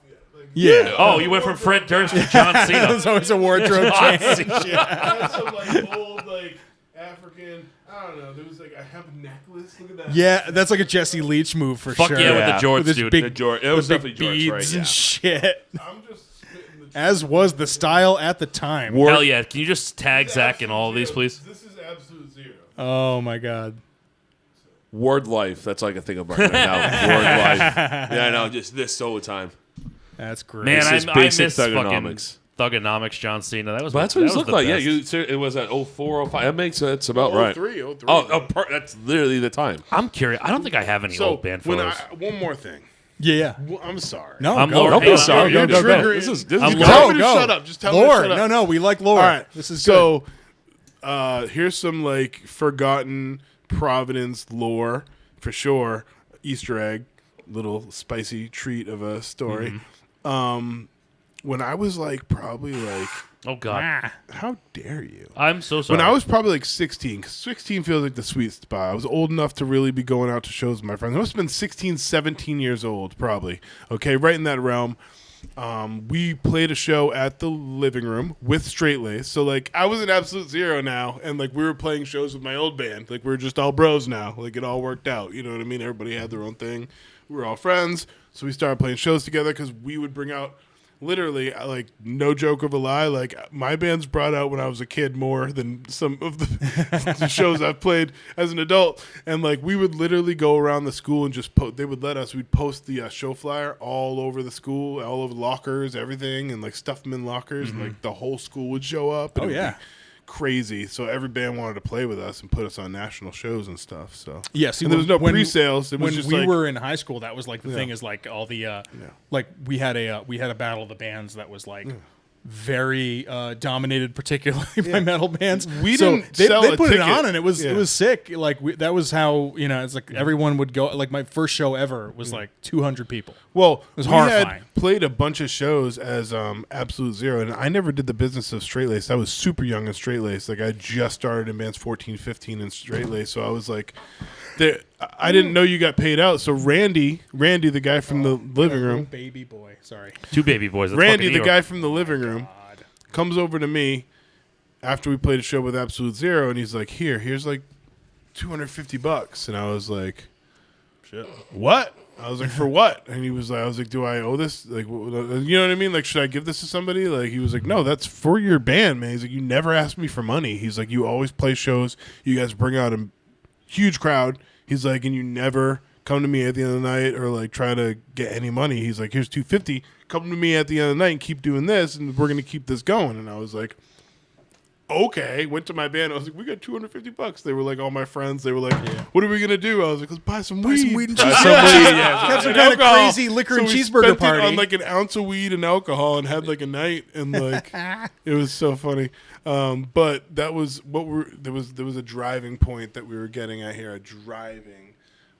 Yeah. Oh, you went from Fred Durst to John Cena. There's always a wardrobe John change. Cena. I had some like old like African. I don't know. There was like I have a necklace. Look at that. Yeah, that's like a Jesse Leach move for Fuck sure. yeah, with the Yeah. jorts, With his dude. big, The jort- it was the big definitely jorts, right, beads yeah. and shit. I'm just spitting the. As was the style at the time. Hell yeah. Can you just tag Zach in all of these, please? This is absolute zero. Oh my god. Word life. That's all I can think about right now. Word life. Yeah, I know. Just this all the time. That's great. Man, It's just I basic miss fucking Thugonomics. Thugonomics John Cena. That was But that's what he's that was looked the like. best. Yeah, it was at 04, 05. That makes sense. About Oh, right. 03, 03. That's literally the time. I'm curious. I don't think I have any So old band photos. one more thing. yeah. Well, I'm sorry. No, I'm go, Lord. go, Hey, go, sorry. go, You're go, go. triggering- This is I'm good. Lord. Tell me to Go. shut up. Just tell me to Lore. shut up. No, we like lore. All right. This is so. Here's some like forgotten Providence lore for sure. Easter egg, little spicy treat of a story. When I was like probably like, Oh God. how dare you? I'm so sorry. When I was probably like 16, 'cause 16 feels like the sweet spot. I was old enough to really be going out to shows with my friends. I must have been 16, 17 years old, probably. Okay, right in that realm. We played a show at the living room with Straight Lace. So, like, I was an absolute zero now. And, like, we were playing shows with my old band. Like, we were just all bros now. Like, it all worked out. You know what I mean? Everybody had their own thing. We were all friends. So we started playing shows together because we would bring out... Literally, like, no joke of a lie, like, my band's brought out when I was a kid more than some of the shows I've played as an adult. And, like, we would literally go around the school and just they would let us, we'd post the show flyer all over the school, all over lockers, everything, and, like, stuff them in lockers. And, like, the whole school would show up. And Oh, it would yeah. be crazy. So every band wanted to play with us and put us on national shows and stuff. So Yeah, see, and there was no when- pre-sales. It was when just we like, were in high school, that was like the thing is like all the like we had a battle of the bands that was like very dominated, particularly by metal bands. We so didn't they, sell they a put it ticket. on and it was Yeah. sick. Like that was how it's like everyone would go. Like my first show ever was like 200 people. Well, was we horrifying. had played a bunch of shows as Absolute Zero, and I never did the business of Straight Lace. I was super young in Straight Lace. Like, I just started in bands 14, 15 in Straight Lace, so I was like, I didn't know you got paid out. So Randy, the guy from the living room, Baby boy, sorry. Two baby boys. That's Randy, fucking the New guy York. from the living room, comes over to me after we played a show with Absolute Zero, and he's like, here's like $250. And I was like, shit, what? I was like, for what? And he was like, I was like, do I owe this? Like, you know what I mean? Like, should I give this to somebody? Like, he was like, no, that's for your band, man. He's like, you never ask me for money. He's like, you always play shows. You guys bring out a huge crowd. He's like, and you never come to me at the end of the night or like try to get any money. He's like, here's $250. Come to me at the end of the night and keep doing this, and we're gonna keep this going. And I was like, okay. Went to my band. I was like, we got $250. They were like all my friends. They were like, what are we gonna do? I was like, let's buy some weed. some weed and Buy cheese- some weed. Yeah, Have some and kind of alcohol. crazy liquor So and we cheeseburger spent it party. on like an ounce of weed and alcohol, and had like a night, and like it was so funny. But that was what there was a driving point that we were getting at here. A driving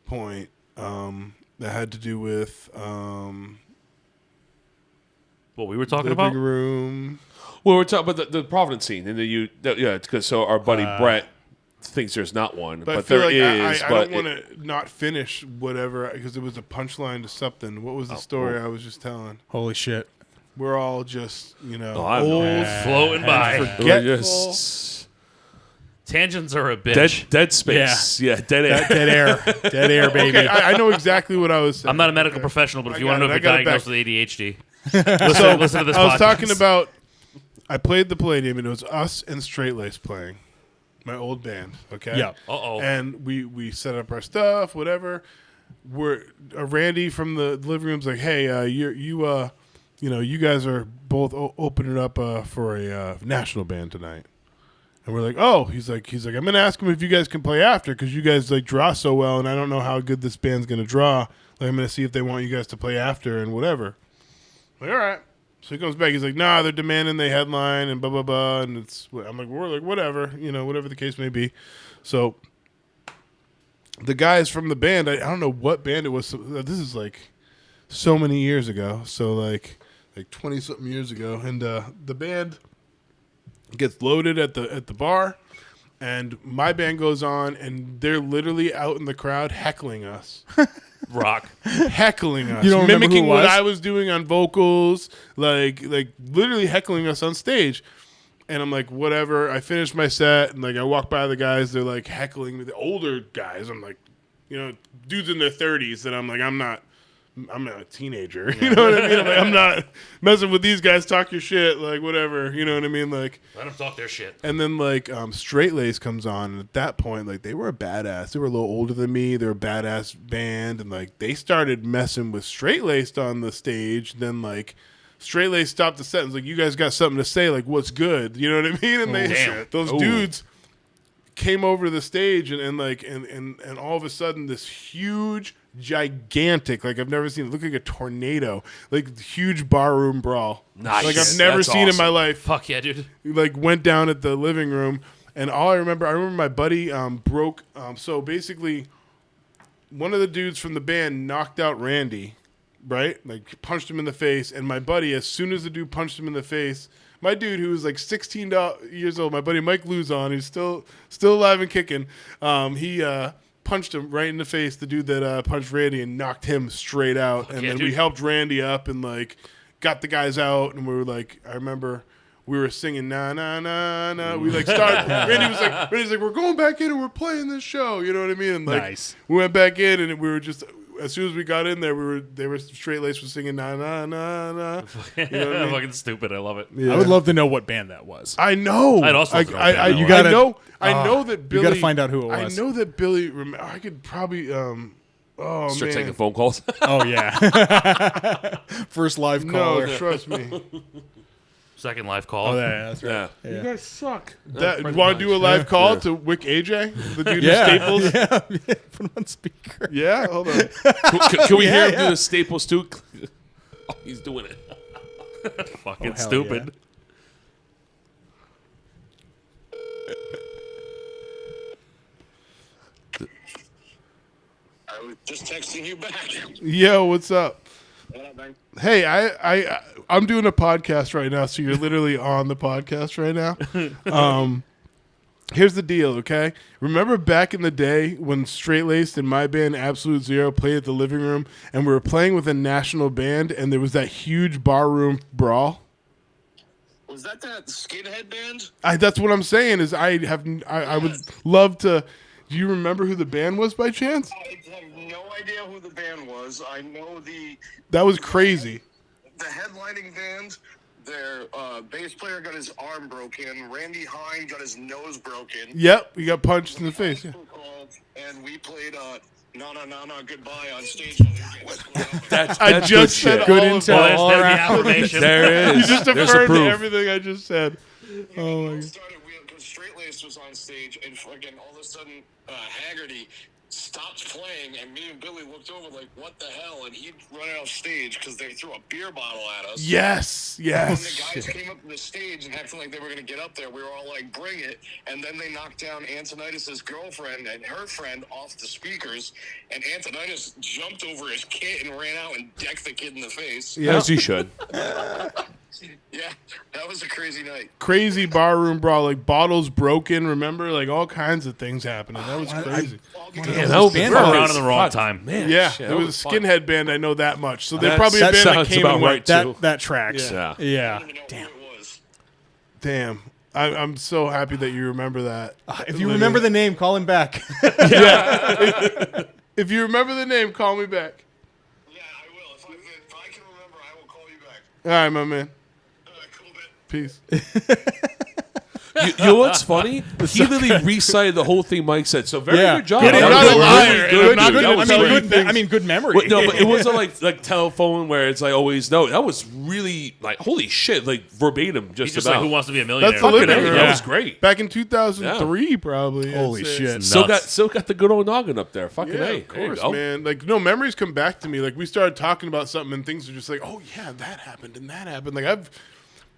point that had to do with What we were talking living about? room. Well, we're talking about the Providence scene, and because so our buddy Brett thinks there's not one, But I but feel there like is. I but don't want to not finish whatever because it was a punchline to something. What was the story I was just telling? Holy shit. We're all just, I don't know. old, Floating by. We're forgetful. just Tangents are a bitch. dead space. Yeah, dead air. Dead air. Dead air, baby. Okay, I know exactly what I was saying. I'm not a medical professional, but if you want to know if you're diagnosed with ADHD, listen to this I was podcast. talking about. I played the Palladium, and it was us and Straight Lace playing, my old band. Okay. Yeah. Uh-oh. And we set up our stuff, whatever. Randy from the living room's like, hey, you guys are both opening up for a national band tonight. And we're like, oh, he's like, I'm gonna ask him if you guys can play after because you guys like draw so well, and I don't know how good this band's gonna draw. Like, I'm gonna see if they want you guys to play after and whatever. Like, all right. So he comes back. He's like, nah, they're demanding they headline and blah blah blah. And I'm like, we're like, whatever, whatever the case may be. So the guys from the band, I don't know what band it was. So, this is like so many years ago. So like 20 something years ago, and the band gets loaded at the bar, and my band goes on, and they're literally out in the crowd heckling us. Rock. Heckling us, You don't remember mimicking who it what was? I was doing on vocals, like literally heckling us on stage. And I'm like, whatever. I finished my set, and like I walk by the guys, they're like heckling me, the older guys. I'm like, dudes in their 30s, and I'm like, I'm not a teenager. You know what I mean? I'm not messing with these guys. Talk your shit, like whatever. You know what I mean? Like, Let them talk their shit. and then like Straight Lace comes on, and at that point, like they were a badass. They were a little older than me. They were a badass band, and like they started messing with Straight Laced on the stage. Then like Straight Lace stopped the set and was like, "You guys got something to say? Like, what's good?" You know what I mean? And those dudes came over to the stage, and all of a sudden, this huge, gigantic, like I've never seen it, looked like a tornado, like huge barroom brawl. Nice. Like I've never That's seen in awesome. my life. Fuck yeah, dude. Like went down at the living room, and all I remember my buddy broke. So basically, one of the dudes from the band knocked out Randy, right? Like punched him in the face, and my buddy, as soon as the dude punched him in the face, my dude who was like 16 years old, my buddy Mike Luzon, who's still alive and kicking, he punched him right in the face. The dude that punched Randy and knocked him straight out, and yeah, then dude. we helped Randy up and like got the guys out, and we were like, I remember. We were singing na na na na. We like started. Randy's like, we're going back in and we're playing this show. You know what I mean? And like, Nice. we went back in and we were just. As soon as we got in there, they were Straight Lace was singing na na na na. You know what I mean? Fucking stupid. I love it. Yeah. I would love to know what band that was. I know. I'd also love to know what band that you was. gotta. I know that Billy. You gotta find out who it was. I know that Billy. I could probably. Oh Start man. taking phone calls. Oh, yeah. First live No, caller. trust me. Second live call. Oh, yeah, that's right. Yeah. You guys suck. pretty Want to do a live call Yeah. to Wick AJ, the dude Yeah. in Staples? Yeah. Put him on speaker. Yeah, hold on. Can we hear him Yeah. do the Staples too? Oh, he's doing it. Fucking hell stupid. I was just texting you back. Yo, what's up? What up, man? Hey, I'm doing a podcast right now, so you're literally on the podcast right now. Here's the deal, okay? Remember back in the day when Straight Laced and my band Absolute Zero played at the living room, and we were playing with a national band, and there was that huge barroom brawl? Was that skinhead band? That's what I'm saying. Is I would love to. Do you remember who the band was by chance? I have no idea who the band was. I know That was crazy. the headlining band. Their bass player got his arm broken. Randy Hine got his nose broken. Yep, he got punched in the face. Yeah. And we played "Na Na Na Na Goodbye" on stage. I just said Good all of intel. that. All There's the right. affirmation. There You is. just There's the affirmed proof. everything I just said. Oh my god. Straight Laced was on stage, and fucking all of a sudden, Haggerty stopped playing, and me and Billy looked over like, "What the hell?" And he'd run off stage because they threw a beer bottle at us. Yes, When the yes. guys came up to the stage and acting like they were going to get up there, we were all like, bring it. And then they knocked down Antonitis' girlfriend and her friend off the speakers. And Antonitis jumped over his kid and ran out and decked the kid in the face. Yeah. As he should. Yeah, that was a crazy night. Crazy barroom brawl, like bottles broken. Remember, like all kinds of things happening. That was crazy. Man, that was We're around in the wrong fuck. time. Man, Yeah, shit, there that was a fun. skinhead band. I know that much. So they're That- probably a that band that sounds came about and went. right, too. That tracks. Yeah. Yeah. I don't even know who it was. Damn, I'm so happy that you remember that. If you remember the name, call him back. If you remember the name, call me back. Yeah, I will. If I can remember, I will call you back. All right, my man. Cool, man. Peace. You know what's funny? He literally recited the whole thing Mike said. So very Yeah. good job. Good- That I'm was not a really liar, good, and I'm not dude. gonna That was tell really you good. things. good memory. But no, but it wasn't like telephone where it's like always no. That was really like holy shit, like verbatim, He's just just about. like, who wants to be a millionaire? That's the Fucking living A, room. that Yeah. was great. Back in 2003, probably. I'd Holy say. shit. Still got the good old noggin up there. Fucking Yeah, A. of There you course, go. man. Like, no, memories come back to me. Like, we started talking about something and things are just like, oh, yeah, that happened and that happened. Like, I've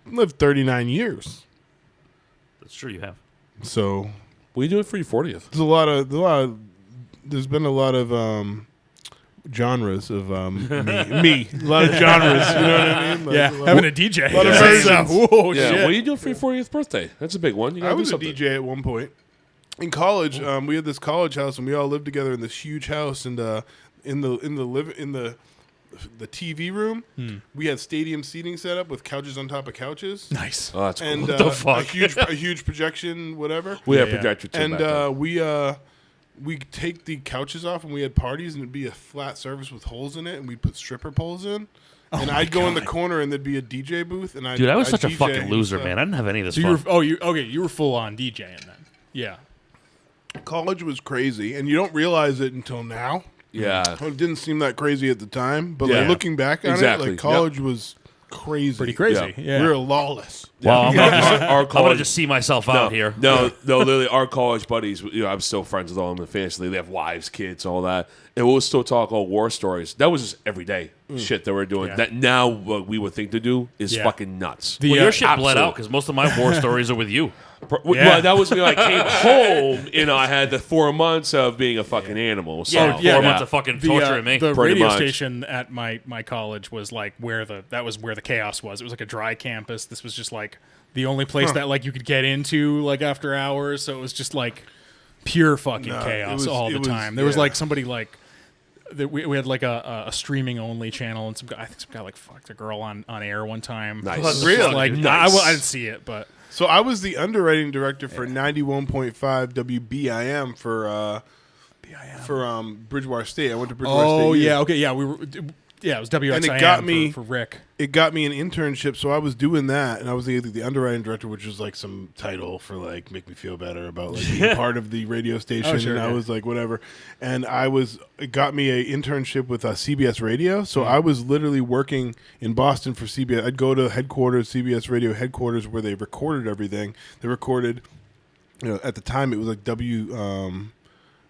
lived 39 years. That's true, you have. So What are you doing for your 40th? there's been a lot of genres of me. A lot of genres, you know what I mean? Like, Yeah, a lot- having a DJ. lot of Yeah. versions. Whoa, Yeah. shit. What are you doing for your 40th birthday? That's a big one. You gotta I was do a something. DJ at one point. In college, we had this college house, and we all lived together in this huge house. And in the TV room, we had stadium seating set up with couches on top of couches, Nice. Oh, that's cool. and the fuck? a huge projection, whatever. we had Yeah. projector too. And back then. we take the couches off, and we had parties, and it'd be a flat surface with holes in it, and we'd put stripper poles in. And I'd go in the corner, and there'd be a DJ booth, and Dude, I was I'd such a DJ fucking and loser, stuff. man. I didn't have any of this So fun. you were full on DJing then. Yeah. College was crazy, and you don't realize it until now. yeah. It didn't seem that crazy at the time, but Yeah. like looking back on Exactly. it, like college was crazy. Pretty crazy. Yeah. Yeah. We were lawless. Well, I'm gonna just- Our I'm gonna college- just see myself out here. No, literally, our college buddies, you know, I'm still friends with all of them in fantasy. They have wives, kids, all that. And we'll still talk all war stories. That was just everyday shit that we're doing. Yeah. That now what we would think to do is Yeah. fucking nuts. The, Well, your shit bled absolute. out because most of my war stories are with you. Well, that was when I came home, and I had the 4 months of being a fucking animal. So, Yeah, 4 months of fucking torturing me. The Pretty radio much. station at my college was like where the chaos was. It was like a dry campus. This was just like the only place that like you could get into like after hours. So it was just like pure fucking No, chaos it was- all it the was- time. There was yeah. like somebody like. We had like a streaming only channel, and I think some guy like fucked a girl on air one time. Nice. It was Really? Like Nice. I didn't see it, but So I was the underwriting director for 91.5 WBIM for Bridgewater State. I went to Bridgewater State. oh Uni. yeah, okay, yeah, it was WXIM And it got me- for Rick. It got me an internship, so I was doing that, and I was the underwriting director, which was like some title for like make me feel better about like being part of the radio station. Oh, sure, and I yeah. was like whatever, and it got me a internship with CBS Radio. So Mm-hmm. I was literally working in Boston for CBS. I'd go to headquarters, CBS Radio headquarters, where they recorded everything. They recorded, at the time it was like I don't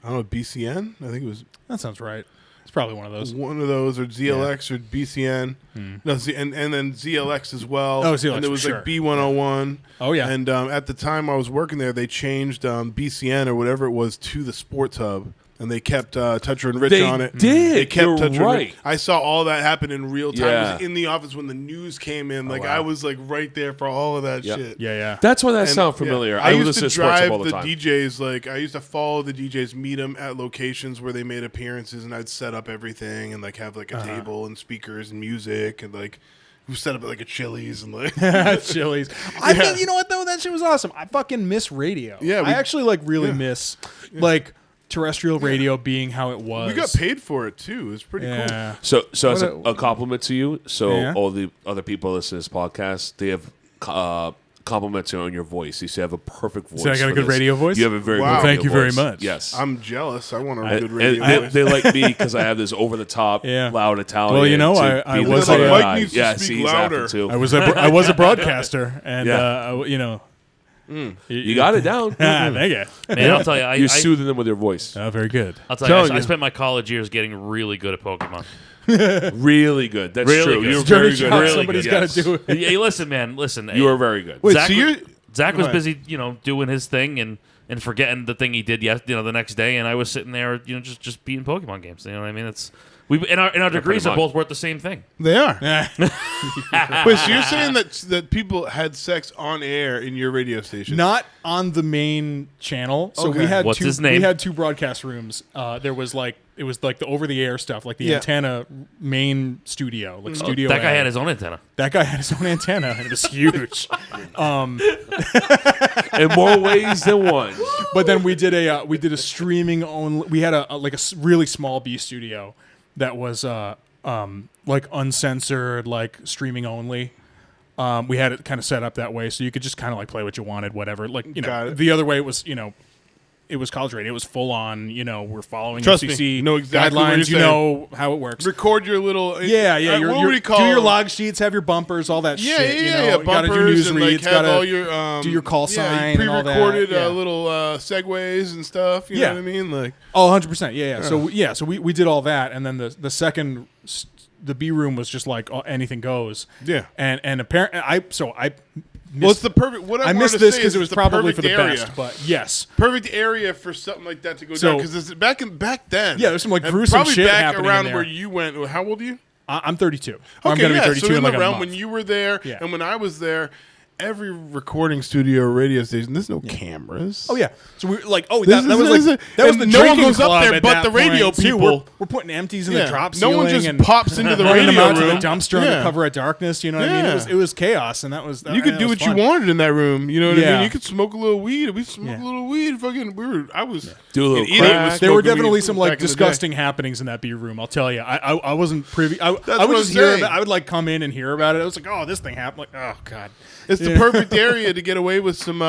know, BCN. I think it was That sounds right. It's probably one of those. one of those, or ZLX or BCN. No, and then ZLX as well. Oh, ZLX and there was for like B101. Oh, yeah. And at the time I was working there, they changed BCN or whatever it was to the Sports Hub, and they kept Toucher and Rich They on it. did. They kept You're Toucher and Rich. right. I saw all that happen in real time. I Yeah. was in the office when the news came in. Like wow. I was like right there for all of that Yep. shit. Yeah. That's why that And, sounds yeah, familiar. I used listen to to sports drive all the the time. DJs. Like I used to follow the DJs, meet them at locations where they made appearances, and I'd set up everything and like have like a table and speakers and music, and like we set up at like a Chili's and like Chili's. I think you know what though, that shit was awesome. I fucking miss radio. Yeah, I actually like really miss like terrestrial radio being how it was. we got paid for it too. It was pretty cool. Yeah. So as What a compliment to you, so Yeah. all the other people listening to this podcast, they have compliments on your voice. You say you have a perfect voice. So I got a for good this. radio voice? You have a very Wow. good Thank radio you very voice. much. Yes. I'm jealous. I want a And- good and radio. they, voice. they like me because I have this over the top, Yeah. loud Italian. Well, you know, to I be the was other a- Mike guy. needs to yeah, speak see, he's louder. laughing too. I was a broadcaster, and Yeah. you know, You got it down. Thank you. Man, I'll tell you, You're soothing them with your voice. Very good. I'll tell you, Telling I you. spent my college years getting really good at Pokemon. Really good. That's Really true. good. You're Journey very good. job, at it. somebody's Yes. got to do it. Hey, listen, man, listen. You are very good. Wait, Zach so was- you're Zach was Go ahead. busy, doing his thing and forgetting the thing he did the next day, and I was sitting there, just beating Pokemon games. You know what I mean? And our degrees are much. both worth the same thing. They are. Wait, so you're saying that people had sex on air in your radio station? Not on the main channel. So Okay. we had What's two. his name? We had two broadcast rooms. There was like it was like the over the air stuff, like the Yeah. antenna main studio, like studio. That guy A. had his own antenna. That guy had his own antenna, and it was huge. In more ways than one. But then we did a streaming only. We had a really small B studio that was like uncensored, like streaming only. We had it kind of set up that way, so you could just kind of like play what you wanted, whatever. Like Got it. the other way it was, it was college radio. It was full on. We're following Trust me, FCC know exactly what guidelines. you're You saying. know how it works. Record your little. Yeah. What would we call do your log sheets, have your bumpers, all that Yeah, shit. yeah. You gotta do Bumpers and like newsreads, have gotta all your do your call sign and all that. pre-recorded Yeah. little segues and stuff. You Yeah. know what I mean? Like, Oh, 100%. Yeah. So we did all that, and then the second the B room was just like anything goes. Yeah. And apparently I missed, well, it's the perfect. What I wanted missed to this say because is it was it's probably for the perfect area. best. But yes. Perfect area for something like that to go So- down because back then. Yeah, there's some, like, and gruesome probably shit back happening in around there. where you went. How old are you? I'm 32. Okay, I'm gonna yeah. be 32 so in in like the a realm month. when you were there Yeah. and when I was there, every recording studio or radio station, there's no cameras. Oh yeah, so we like that was and the no one drinking goes up club there at but that the radio point, too. people. We're putting empties in Yeah. the drop No ceiling. one just and pops into the bringing them radio out to room. the dumpster under Yeah. cover of darkness. You know what I mean? Yeah. It was chaos, and that was You could do what you wanted in that room. You know what I Yeah. mean? You could smoke a little weed. We smoked Yeah. a little weed. Fucking, I was Do a little an idiot with crack. There were smoking definitely weed some back like in the day. disgusting happenings in that B room. I'll tell you. I wasn't privy. I what would I'm just hear saying. about. I would like come in and hear about it. I was like, oh, this thing happened. Like, oh god. It's the perfect area to get away with some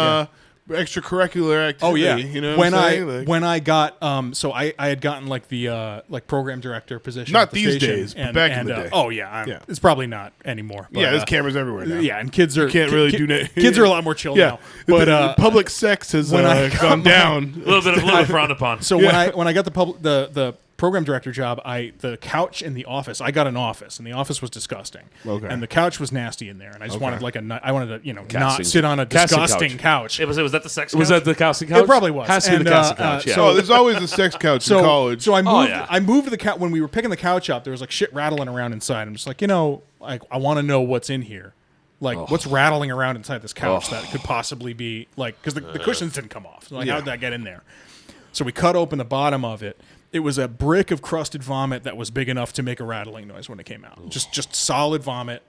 extracurricular activity. Oh yeah. You know when what I'm I saying? Like, when I got so I had gotten like the like program director position. Not at the these station, days, but and, back in and, the day. Oh yeah, Yeah. it's probably not anymore. But, yeah, there's cameras everywhere now. Yeah, and kids are can't really do that. Kids are a lot more chill Yeah, now. But public sex has when I got gone my- down. A little bit frowned upon. so when I got the program director job, the couch in the office. I got an office, and the office was disgusting. Okay. And the couch was nasty in there, and I just wanted like I wanted to not Casting- sit on a casting disgusting couch. Was that the sex? Was couch? that the casting couch? It probably was. Has to be And, the casting uh, couch. Yeah. so- Oh, there's always a sex couch in college. So I moved. yeah. I moved the couch when we were picking the couch up. There was like shit rattling around inside. I'm just like, like I want to know what's in here, like what's rattling around inside this couch that could possibly be like because the cushions didn't come off. So like, how did that get in there? So we cut open the bottom of it. It was a brick of crusted vomit that was big enough to make a rattling noise when it came out. Just solid vomit.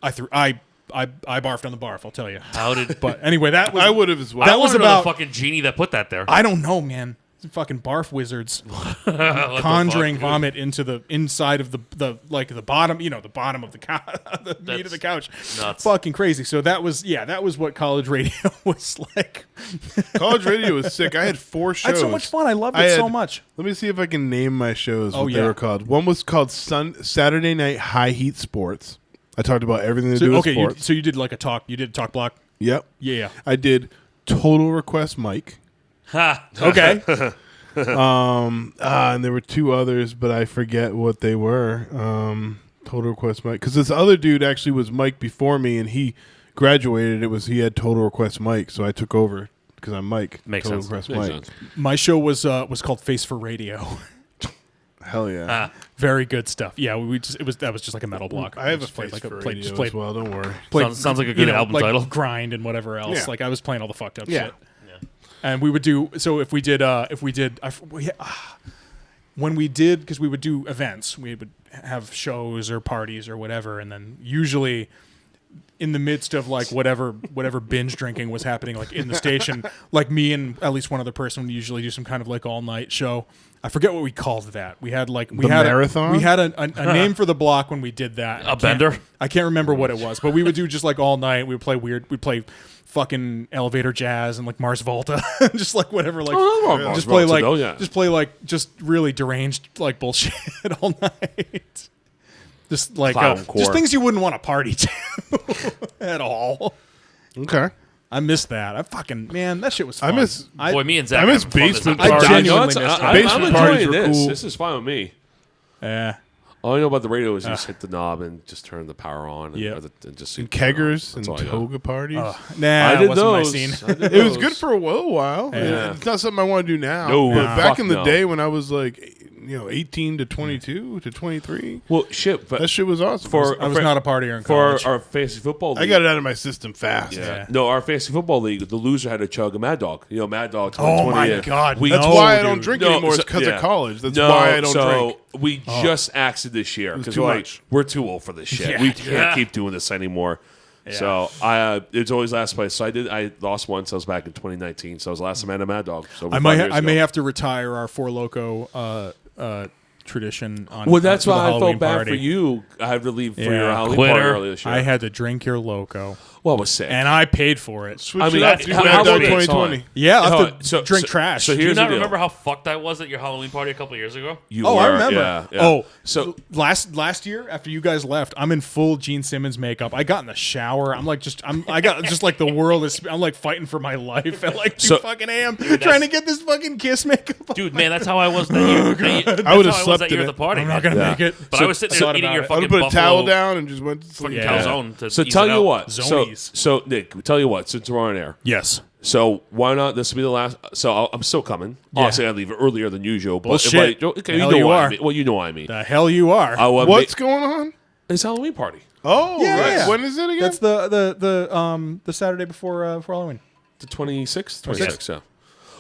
I barfed on the barf. I'll tell you. How did? But anyway, that was I would have as well. that was the about fucking genie that put that there. I don't know, man. Some fucking barf wizards conjuring vomit into the inside of the bottom, the bottom of the the meat of the couch. nuts. Fucking crazy. So that was what college radio was like. College radio was sick. I had 4 shows. I had so much fun. I loved it I so had- much. Let me see if I can name my shows. Oh, What they yeah. were called. One was called Saturday Night High Heat Sports. I talked about everything to do with Okay, sports. so you did like a talk. You did a talk block. Yep. Yeah. I did Total Request Mike. Ha. Okay. And there were 2 others, but I forget what they were. Total Request Mike, because this other dude actually was Mike before me, and he graduated. He had Total Request Mike, so I took over because I'm Mike. Makes Total sense. Request Makes Mike. sense. My show was called Face for Radio. Hell yeah. Very good stuff. Yeah, that was just like a metal block. I have a just played face like for played, radio just played, as well. Don't worry. played, Sounds like a good album like title. grind and whatever else. Yeah. Like I was playing all the fucked up Yeah. shit. And we would do if we did when we did because we would do events, we would have shows or parties or whatever, and then usually in the midst of like whatever binge drinking was happening like in the station, like me and at least one other person would usually do some kind of like all night show. I forget what we called that. We had like marathon? We had a name for the block when we did that. A bender? I can't remember what it was, but we would do just like all night. We would play we'd play fucking elevator jazz and like Mars Volta, just like whatever, like Mars just play Volta, like though, yeah. just play like just really deranged like bullshit all night. Just like Clowncore. just things you wouldn't want to party to at all. Okay. I miss that. That shit was fun. Boy, me and Zach. I miss having fun this basement episode. I genuinely No, missed it. I'm Basement parties enjoying were this. cool. This is fine with me. Yeah. All I know about the radio is you just hit the knob and just turn the power on. And, Yeah. and just And keggers and That's all I got. toga parties. Nah, I that did wasn't my those. scene. I did It was those. good for a little while. Yeah. It's not something I want to do now. No, but back fuck in the no. day when I was like 18 to 22 to 23. Well, shit, but That shit was awesome. I was not a partier in for college. our fantasy football league. I got it out of my system fast. Yeah. No, our fantasy football league, the loser had to chug a Mad Dog. Mad Dog. Oh my God, That's no, why I don't dude. drink No, anymore. so- It's because yeah. of college. That's No, why I don't so drink. we just axed it this year because too we're much. we're too old for this shit. Yeah. We can't keep doing this anymore. So it's always last place. So I lost once. I was back in 2019. So I was the last time I had a Mad Dog. So I may have to retire our Four Loco tradition on. Well, that's for the why I Halloween felt bad party. for you. I had to leave for your Yeah. Halloween Quitter. party earlier this year. I had to drink your Loco, well, I was sick. and I paid for it. Switch I mean, it up. that's- Do how- Mad how Dog about this? 2020. Yeah, I'll Hold have on. to drink trash. So Do you here's the not deal. remember how fucked I was at your Halloween party a couple of years ago? You Oh, were, I remember. Yeah. Oh, So last year after you guys left, I'm in full Gene Simmons makeup. I got in the shower. I got just like the world is. I'm like fighting for my life at like 2 fucking a.m. trying to get this fucking Kiss makeup. Dude, man, that's how I was that year. That's I would've how slept that year in at the it. party. I'm not gonna Yeah. make it. But I was sitting there thought eating about your it. I fucking would put a buffalo, towel down and just went to sleep. fucking calzone to So ease tell it you out. what. Zonies. So Nick, tell you what. Since we're on air, Yes. so why not? This will be the last. So I'm still coming. Yeah. Obviously, I leave earlier than usual. But Well, if shit. okay, The you hell know you what are. I mean. Well, you know what I mean. The hell you are. What's going on? It's Halloween party. Oh, Yeah, right. yeah. When is it again? That's the Saturday before Halloween. The 26th, 26th. Yeah.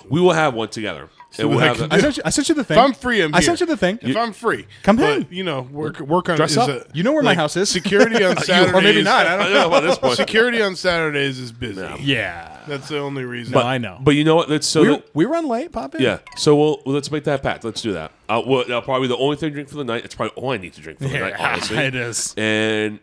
We will have one together. And we'll what I have can the- I sent you the thing. If I'm free, I'm I here. sent you the thing. If I'm free, Come but, in. work on Dress is up. a- You know where my house is. Security on Saturdays, or maybe not. I I don't don't know about this point. Security on Saturdays is busy. Yeah. That's the only reason. No, I know. But you know what? Let's We run late, pop in. yeah. So let's make that pact. Let's do that. That'll probably be the only thing to drink for the night. It's probably all I need to drink for the night, honestly. it is. And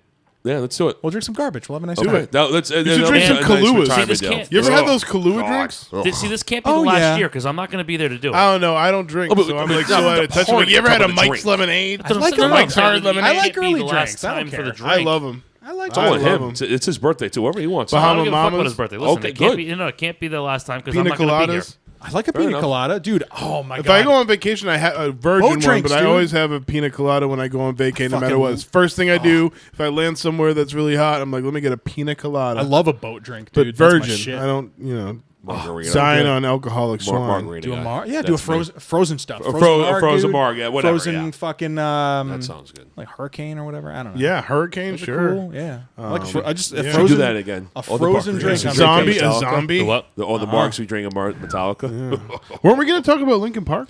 yeah, let's do it. We'll drink some garbage. We'll have a nice Okay. time. Now, let's. should drink some Kahluas. See, this you ever had Oh, those Kahlua drinks? See, this can't be Oh, the last yeah. year because I'm not going to be there to do it. I don't know. I don't drink, Oh, but- so I'm but like not so out the of touch. party, You ever had a talking about Mike's drink. lemonade? That's what I'm like saying. a No, Mike's I'm saying hard it lemonade. I can't like be early the last drinks. I don't time for care. the drink. I love them. I like It's all on love him. 'em. It's his birthday too. Whatever he wants. I Bahama don't give a fuck about Mamas. his birthday. Listen, Okay, it can't good. be. It can't be the last time because I'm Pina not going to be here. coladas. I like a pina enough. colada, dude. Oh my If god! I go on vacation, I have a virgin one, drinks, but I dude. always have a pina colada when I go on vacation, no matter Fucking- what. It's the first thing I do. If I land somewhere that's really hot, I'm like, let me get a pina colada. I love a boat drink, but dude. That's my virgin. shit. I don't, Margarita. sign on alcoholic swine. Margarita. Do a guy. do a That's me. frozen stuff. A frozen dude. marg, yeah, whatever, Frozen yeah. fucking That sounds good. like hurricane or whatever. I don't know. Yeah, hurricane, Those are sure. cool. Yeah, I like a yeah. frozen. Should do that again. A All the frozen bar- drink. Yeah, I'm Zombie, a Metallica. zombie. The what? All the marks we drink at Metallica. Weren't we going to talk about Linkin Park?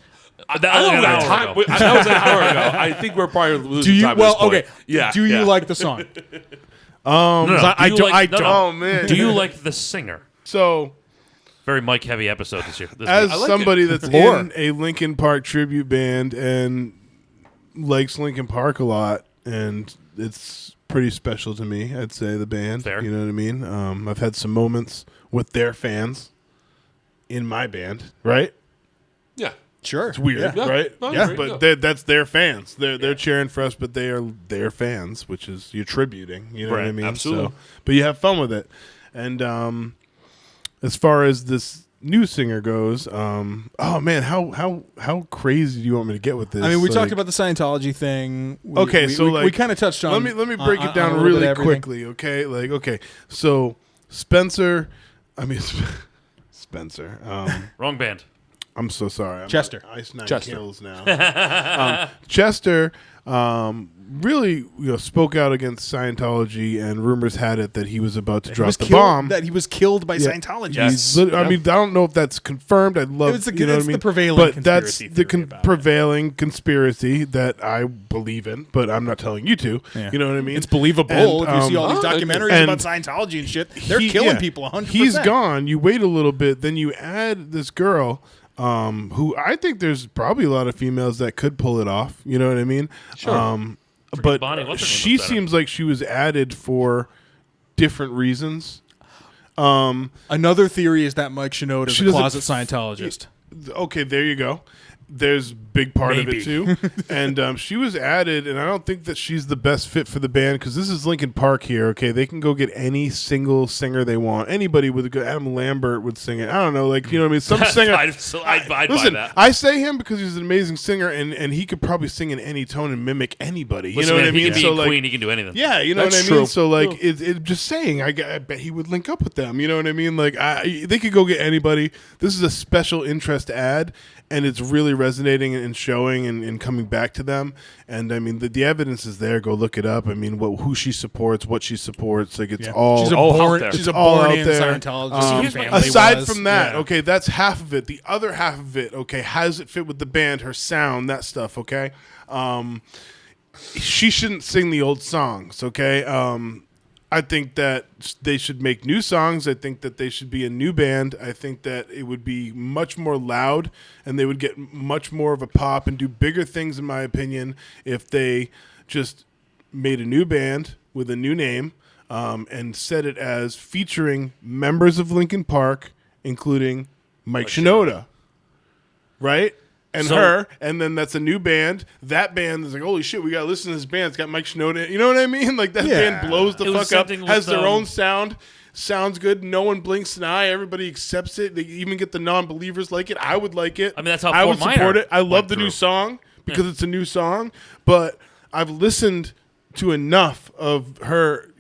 I don't know that time. That was an hour ago. I think we're probably losing Do you? time at Well, this point. okay. Yeah. Do you yeah. like the song? No, no. I Do you don't- like- I no, no. don't. Oh man. Do you like the singer? So, Very Mike heavy episode this year. This as week. like somebody that's Lore. in a Linkin Park tribute band and likes Linkin Park a lot, and it's pretty special to me, I'd say, the band. Fair. You know what I mean? I've had some moments with their fans in my band, right? Yeah. Sure. It's weird, Yeah. right? No, I Yeah, agree. but Yeah. that's their fans. They're cheering for us, but they are their fans, which is you're tributing. You know what I Right, mean? absolutely. So, but you have fun with it. And as far as this new singer goes, oh man, how crazy do you want me to get with this? I mean, we Like- talked about the Scientology thing. Okay, so we like kind of touched on. Let me break on- it down on a little bit really of everything. quickly, okay? Like, okay, so Spencer, Spencer. Wrong band. I'm so sorry. I'm Chester. on Ice Nine Chester. Kills now. Chester really spoke out against Scientology, and rumors had it that he was about to He drop was the killed- bomb. That he was killed by Yeah. Scientologists. Yes. I mean, I don't know if that's confirmed. I'd love. It's the- you know it's what I the mean? prevailing but that's conspiracy the theory about it. prevailing conspiracy that I believe in. But I'm not telling you to. Yeah. You know what I mean? It's believable And, if you see all these oh, documentaries and about Scientology and shit. They're He- killing yeah. people 100%. He's gone. You wait a little bit, then you add this girl, who I think there's probably a lot of females that could pull it off. You know what I mean? Sure. But Bonnie, what's her name she was better. seems like she was added for different reasons. Another theory is that Mike Shinoda is She a doesn't closet Scientologist. Okay, there you go. There's a big part of Maybe. it too, and she was added, and I don't think that she's the best fit for the band because this is Linkin Park here. Okay, they can go get any single singer they want. Anybody with a good Adam Lambert would sing it. I don't know, like you know what I mean. Some singer. I'd buy Listen, that. I say him because he's an amazing singer, and he could probably sing in any tone and mimic anybody. You Listen, know man, what I he mean? can be So in like, Queen. He can do anything. yeah, you know That's what I mean. true. So like, it just saying, I bet he would link up with them. You know what I mean? Like, they could go get anybody. This is a special interest ad, and it's really resonating and showing and coming back to them. And I mean, the evidence is there. Go look it up. I mean, who she supports, what she supports. Like it's all. She's a all out born, there. she's a all born out in there. Scientologist. Family Aside was. from that, Yeah. okay, that's half of it. The other half of it, okay, how does it fit with the band, her sound, that stuff, okay? She shouldn't sing the old songs, okay? I think that they should make new songs. I think that they should be a new band. I think that it would be much more loud and they would get much more of a pop and do bigger things, in my opinion, if they just made a new band with a new name and said it as featuring members of Linkin Park, including Mike Shinoda, right? And her, and then that's a new band. That band is like, holy shit, we gotta listen to this band. It's got Mike Shinoda. You know what I mean? Like that band blows the fuck up, has their own sound, sounds good. No one blinks an eye. Everybody accepts it. They even get the non-believers like it. I would like it. I mean, that's how I would Fort support Minor it. I love went the new through. song because it's a new song, but I've listened to enough of her,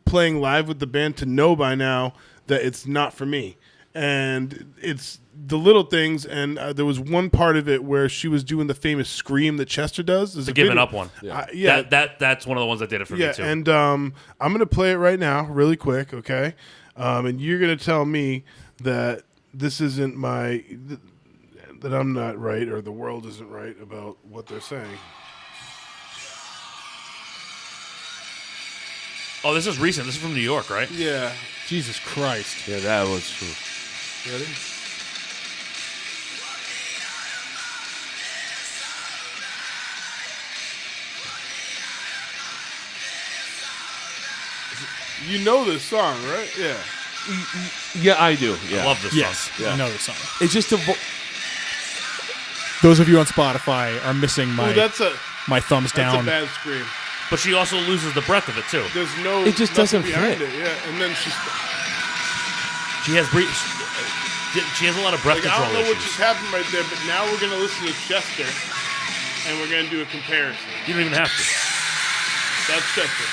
playing live with the band to know by now that it's not for me. And it's the little things, and there was one part of it where she was doing the famous scream that Chester does. There's The a Giving video. Up one. Yeah, That's one of the ones that did it for me too. and I'm gonna play it right now, really quick, okay? And you're gonna tell me that this isn't that I'm not right, or the world isn't right about what they're saying. Oh, this is recent. This is from New York, right? Yeah, Jesus Christ. Yeah, that was true. ready? You know this song, right? Yeah. Yeah, I do. Yeah. I love this Yes, song. Yeah. I know the song. It's just a. Those of you on Spotify are missing my my thumbs That's down. a bad scream. But she also loses the breadth of it too. There's no. It just nothing doesn't behind fit. it. Yeah, and then she's She has she has a lot of breath like, I control don't know what issues. just happened right there, but now we're gonna listen to Chester, and we're gonna do a comparison. You don't even have to. That's Chester.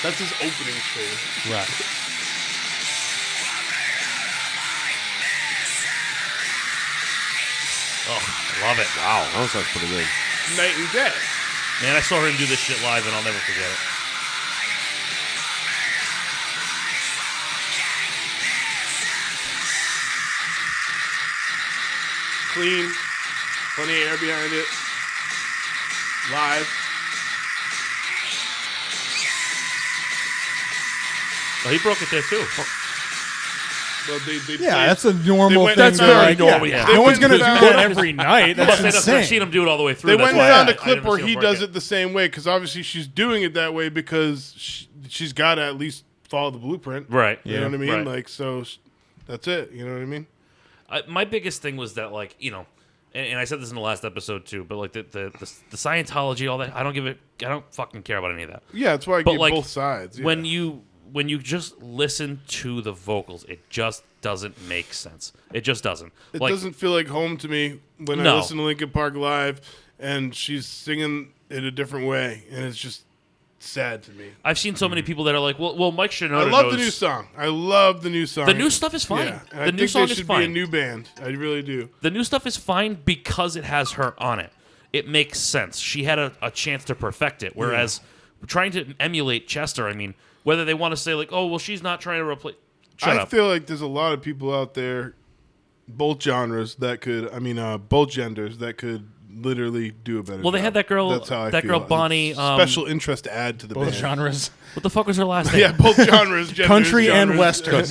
That's his opening scream. Right. Oh, I love it. Wow, that sounds pretty good. Night and day. Man, I saw him do this shit live, and I'll never forget it. Clean. Plenty of air behind it. Live. Oh, he broke it there too. Well, they Yeah, played- that's a normal went- thing. that's to, very like, normal, yeah. yeah. They No one's went gonna and do that found- every night. But That's I've insane. seen him do it all the way through. They That's went why and found I a clip never where seen he him does break it the same way, because obviously she's doing it that way because she's got to at least follow the blueprint. Right. You know what I mean? Right. Like, so that's it. You know what I mean? My biggest thing was that, like, and I said this in the last episode too, but like the Scientology, all that, I don't fucking care about any of that. Yeah, that's why I But, get like, both sides. Yeah. When you just listen to the vocals, it just doesn't make sense. It just doesn't. It Like, doesn't feel like home to me when I No. listen to Linkin Park live and she's singing it a different way, and it's just sad to me. I've seen so many people that are like, well, Mike Shinoda I love knows. the new song. I love the new song. The new stuff is fine. Yeah, and The I new think song they is should fine. be a new band. I really do. The new stuff is fine because it has her on it. It makes sense. She had a chance to perfect it. Whereas trying to emulate Chester, I mean, whether they want to say like, oh, well, she's not trying to replace. Shut I up. feel like there's a lot of people out there, both genders that could literally do a better Well, they job. had that girl- That's how I that feel. girl, Bonnie, Special interest to add to the Both band. genres. What the fuck was her last name? Yeah, both genres. genders, Country and genres. Western.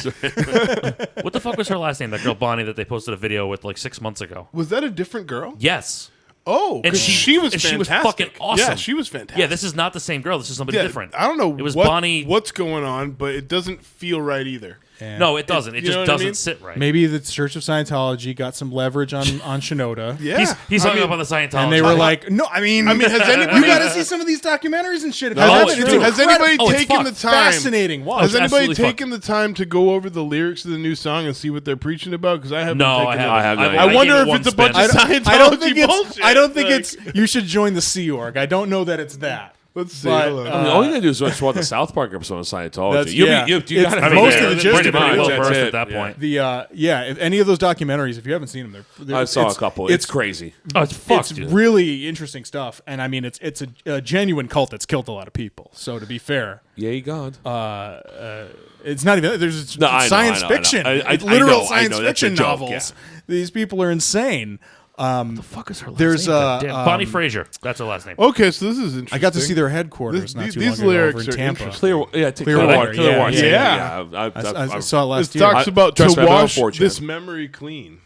What the fuck was her last name? That girl Bonnie that they posted a video with like 6 months ago. Was that a different girl? Yes. Oh, And 'cause she was and she was fantastic. fucking awesome. Yeah, she was fantastic. Yeah, this is not the same girl. This is somebody Yeah, different. I don't know It was Bonnie. what's going on, but it doesn't feel right either. No, it doesn't. It you know just what I doesn't mean? sit right. Maybe the Church of Scientology got some leverage on Shinoda. Yeah, He's I hung mean, up on the Scientology. And they were like, no, I mean, has anybody- you got to see some of these documentaries and shit. If you No, haven't, it's it's true. Has incredible. anybody Oh, it's taken the fucked. time? Fascinating. Wow. Has anybody absolutely taken the time to go over the lyrics of the new song and see what they're preaching about? Because I haven't. No, taken I it. haven't. I have no I idea. wonder gave it if one it's a bunch spin. of Scientology I don't think it's. bullshit. I don't think Like, it's. You should join the Sea Org. I don't know that it's that. Let's see. But, hold on. I mean, all you gotta do is watch the South Park episode on Scientology. That's- You yeah. you It's- gotta I be mean, most there. of the gist pretty of it well is- versed That's at it. that Yeah. point. If any of those documentaries, if you haven't seen them, I saw a it's- couple. It's crazy. Oh, it's fucked, It's dude. really interesting stuff, and I mean, it's a genuine cult that's killed a lot of people. So to be fair, Yay, God. it's not even there's No, I know, science I know, I know. fiction, I literal know, science that's a fiction joke, novels. yeah. These people are insane. The fuck is her last There's, name? uh, Goddamn. Bonnie Fraser. That's her last name. Okay, so this is interesting. I got to see their headquarters This- not too these long ago lyrics over in are Tampa. interesting. Clearwater. yeah, yeah. I saw it last It year. talks about dressed to my wash Belfort, this Jen. memory clean.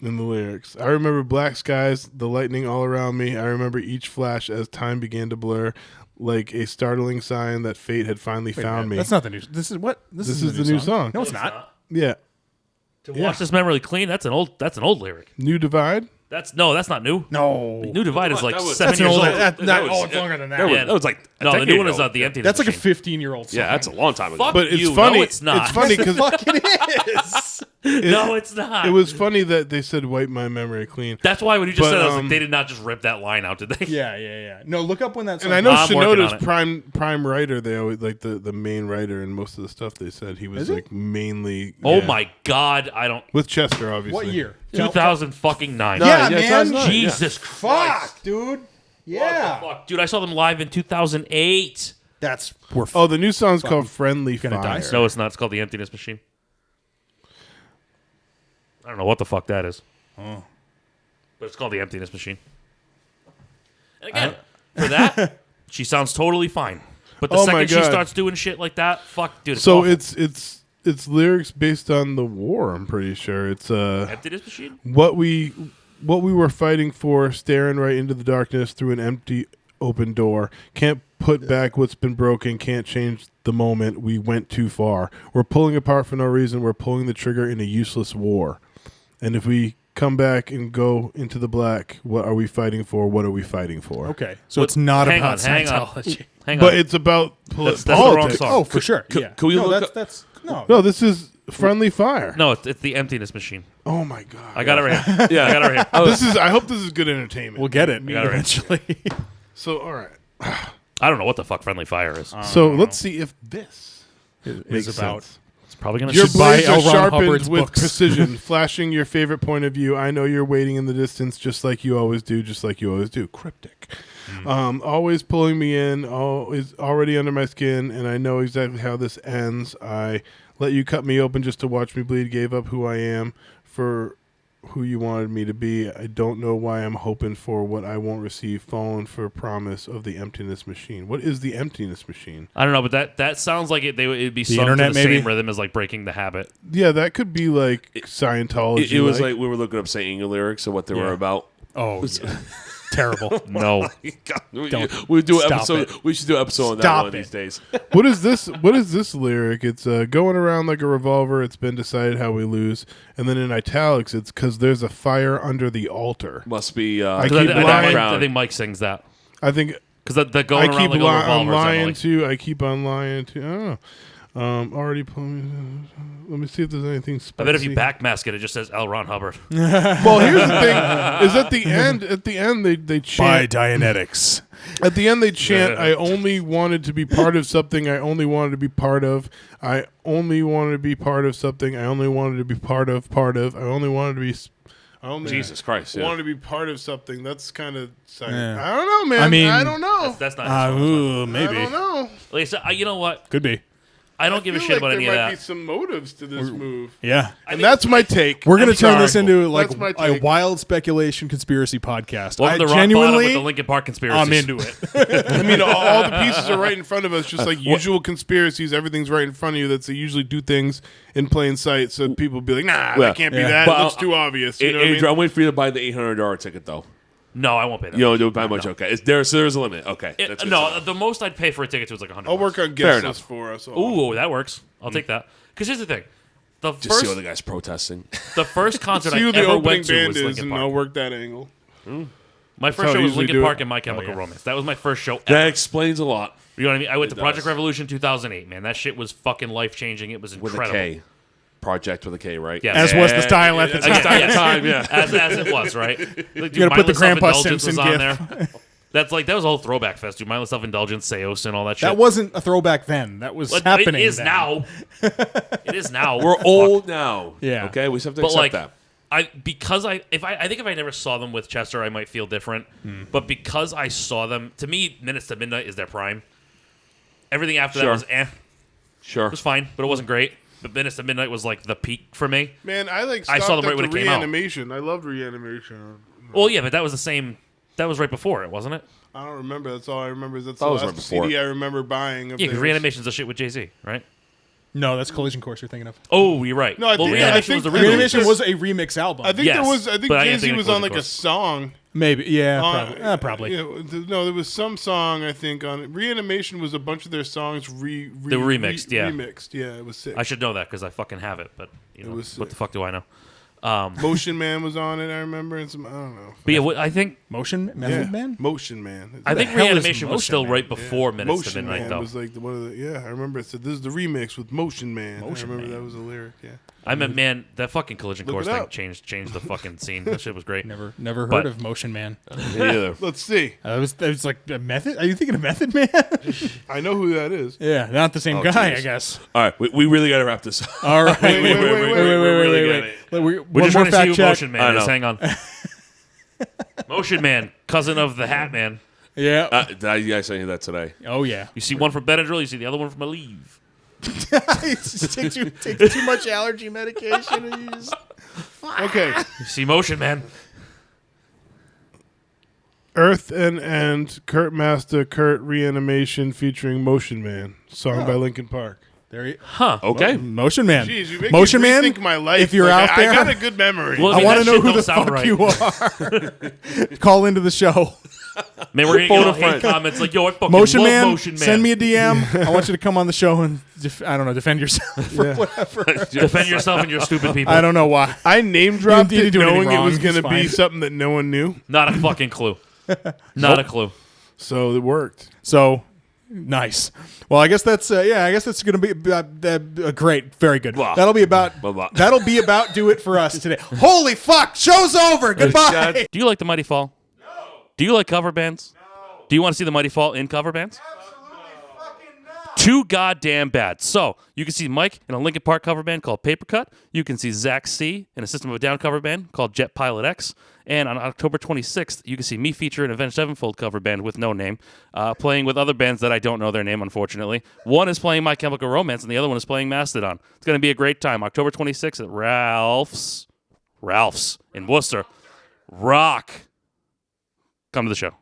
In the lyrics, I remember black skies, the lightning all around me. I remember each flash as time began to blur, like a startling sign that fate had finally Wait a found minute, me. That's not the new. This is what. This This is the new song. No, it's not. Yeah, To wash this memory clean. That's an old lyric. New Divide. That's not new. No, New Divide is like That was- 7 that's an years old. old. It's longer than that. Yeah. That was like a No, the decade new one is ago. the Emptiness That's like a Machine. 15-year-old song. Yeah, that's a long time ago. Fuck But it's you. funny. No, it's not. It's funny because Fuck it is. No, it's not. it was funny that they said "wipe my memory clean." That's why when you just But, said, I was like, they did not just rip that line out, did they? Yeah. No, look up when that song. And I know I'm working Shinoda's on it. prime writer. They always like the main writer, and most of the stuff they said he was Is he? like mainly. Oh yeah. my God, I don't. With Chester, obviously. What year? 2009. Yeah, man. 2009, yeah. Jesus Christ. Fuck, dude. What Yeah. the fuck? Dude, I saw them live in 2008. That's Oh, the new song's called "Friendly gonna Fire." die soon. No, it's not. It's called The Emptiness Machine. I don't know what the fuck that is. But it's called The Emptiness Machine. And again, for that, she sounds totally fine. But the Oh my second she God. starts doing shit like that, fuck, dude. It's So awful. it's lyrics based on the war. I'm pretty sure it's Emptiness Machine? what we were fighting for, staring right into the darkness through an empty open door. Can't put back what's been broken. Can't change the moment. We went too far. We're pulling apart for no reason. We're pulling the trigger in a useless war. And if we come back and go into the black, what are we fighting for? What are we fighting for? okay. So it's not Hang about on, hang on. Scientology. Hang But on. it's about That's the wrong politics. song. Oh, for sure. Yeah. can we no, look that's no. No, this is Friendly Fire. No, it's The Emptiness Machine. Oh my god. I got it right here. Yeah. I got it right here. This is. I hope this is good entertainment. We'll get it got it right. eventually. So all right. I don't know what the fuck Friendly Fire is. So let's see if this makes Is about sense. It's probably going to Your should buy blades are L. Ron sharpened Hubbard's with books. precision, flashing your favorite point of view. I know you're waiting in the distance, just like you always do, just like you always do. Cryptic. Always pulling me in, always already under my skin, and I know exactly how this ends. I let you cut me open just to watch me bleed, gave up who I am for who you wanted me to be. I don't know why I'm hoping for what I won't receive, falling for promise of the emptiness machine. What is the emptiness machine? I don't know, but that sounds like it'd be sung internet, to the maybe? same rhythm as like Breaking the Habit. Yeah, that could be like Scientology. It was like we were looking up St. Inga lyrics and what they were about. Oh, yeah. Terrible. No. God, Don't. we do an Stop episode. it. We should do an episode on that Stop one of these it. days. What is this? What is this lyric? It's going around like a revolver. It's been decided how we lose. And then in italics, it's because there's a fire under the altar. Must be I Because keep I lying. think Mike sings that. I think Because the I going around keep like a I'm revolver is lying Emily. to. I keep on lying to. I don't know. Already pulling. Let me see if there's anything spicy. I bet if you backmask it, it just says L. Ron Hubbard. Well, here's the thing: is at the end. At the end, they By chant. Dianetics. At the end, they chant, I only wanted to be part of something I only wanted to be part of. I only wanted to be part of something I only wanted to be part of. I only wanted to be. I only Jesus Christ. Yeah. wanted to be part of something. That's kind of. Yeah. I don't know, man. I mean- I don't know. That's not his song. Ooh, I maybe. don't know. Lisa, you know what? Could be. I don't give a feel shit like about any of There might be that. some motives to this move. Yeah. And that's my take. We're going I'm to turn this sorry. into like That's my a take. wild speculation conspiracy podcast. Welcome to Rock Bottom with the Linkin Park conspiracies. I'm into it. I mean, all the pieces are right in front of us, just like usual conspiracies. Everything's right in front of you. That's they usually do things in plain sight, so people be like, "Nah, Well, that can't be yeah. that. But It looks too obvious." You know what I Andrew, mean? I'm waiting for you to buy the $800 ticket, though. No, I won't pay that. You don't do it by much. Okay. So there's a limit. Okay. That's good No, to know. the most I'd pay for a ticket to is like $100. I'll work on Fair guest enough. list for us. Ooh, that works. I'll take that. Because here's the thing. The Just see all first the guys protesting. the first concert See I who the ever opening went to band was is, Linkin and Park. I'll work that angle. My how first I show was usually Linkin do Park it. and My Chemical Romance. That was my first show That ever. explains a lot. You know what I mean? I went to does. Project Revolution 2008, man. That shit was fucking life-changing. It was With incredible. a K. Project with a K, right? Yeah. As was the style at the That's time. the time, yeah. As it was, right? Like, You got to put the Grandpa Mindless Simpson Self-Indulgence was gif. on there. That's like that was a whole throwback fest, dude. Mindless self-indulgence, Seos, and all that shit. That wasn't a throwback then. That was But happening. It is then. now. It is now. We're old now. Yeah. Okay, we just have to But accept like, that. I think if I never saw them with Chester, I might feel different. But because I saw them, to me, Minutes to Midnight is their prime. Everything after that Sure. was Sure. It was fine, but it wasn't great. But Minutes to Midnight was like the peak for me. Man, I I saw them right when it came out. Reanimation. I loved Reanimation. Well, yeah, but that was the same. That was right before it, wasn't it? I don't remember. That's all I remember. That's That the was last right before. CD I remember buying. Yeah, because Reanimation's the shit with Jay-Z, right? No, that's Collision Course you're thinking of. Oh, you're right. No, I think- Reanimation I was the think real Reanimation was- was a remix album. I think Yes, there was. I think but I am Jay-Z thinking was of on like Collision a Course. song. Maybe. Yeah, on- probably. No, there was some song I think on it. Reanimation was a bunch of their songs They were remixed, yeah. remixed. Yeah, it was sick. I should know that because I fucking have it, but you know, was what sick. the fuck do I know? Motion Man was on it. I remember, and some I don't know. But yeah, I think Motion Method Man? Motion Man. I think hell is Reanimation was Motion still Man? right before Minutes to Motion Midnight, Man though. was like one of the. Yeah, I remember it said this is the remix with Motion Man. Motion I remember Man. that was a lyric. Yeah. I meant, man, that fucking Collision Look Course it thing up. changed the fucking scene. That shit was great. Never heard But- of Motion Man. Me either. Let's see. It was like a Method. Are you thinking of Method Man? I know who that is. yeah, not the same Oh, guy, geez. I guess. All right, we really got to wrap this up. All right. Wait, wait, wait, wait. We're One just more trying to see fact who check. Motion I Man is. know. Hang on. Motion Man, cousin of the Hat Man. Yeah. I sent you that today. Oh yeah. You see one from Benadryl, you see the other one from Aleve. takes too much allergy medication. And you just... Okay. You see Motion Man. Earth and End, Kurt Master, Kurt Reanimation featuring Motion Man, song by Linkin Park. There you. Huh. Okay. Motion Man. Jeez, you make Motion me Man. rethink my life. If you're Like, out there, I got a good memory. Well, I mean, want to that know shit who don't the sound fuck right. you are. Call into the show. Man, we're gonna Phone get a all hate friend. comments like, yo, I fucking Motion love Man, Motion Man. send me a DM. I want you to come on the show and defend yourself or whatever. Defend yourself and your stupid people. I don't know why. I name dropped You didn't it do anything knowing it wrong. was It's going to be fine. something that no one knew. Not a fucking clue. Not a clue. So it worked. So nice. Well, I guess that's going to be great. Very good. Blah. That'll be about Blah. do it for us today. Holy fuck! Show's over. Goodbye. Do you like the Mighty Fall? No. Do you like cover bands? No. Do you want to see the Mighty Fall in cover bands? Absolutely fucking not. Too goddamn bad. So you can see Mike in a Linkin Park cover band called Paper Cut. You can see Zach C in a System of a Down cover band called Jet Pilot X. And on October 26th, you can see me feature an Avenged Sevenfold cover band with no name, playing with other bands that I don't know their name, unfortunately. One is playing My Chemical Romance, and the other one is playing Mastodon. It's going to be a great time. October 26th at Ralph's in Worcester. Rock. Come to the show.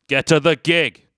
Get to the gig.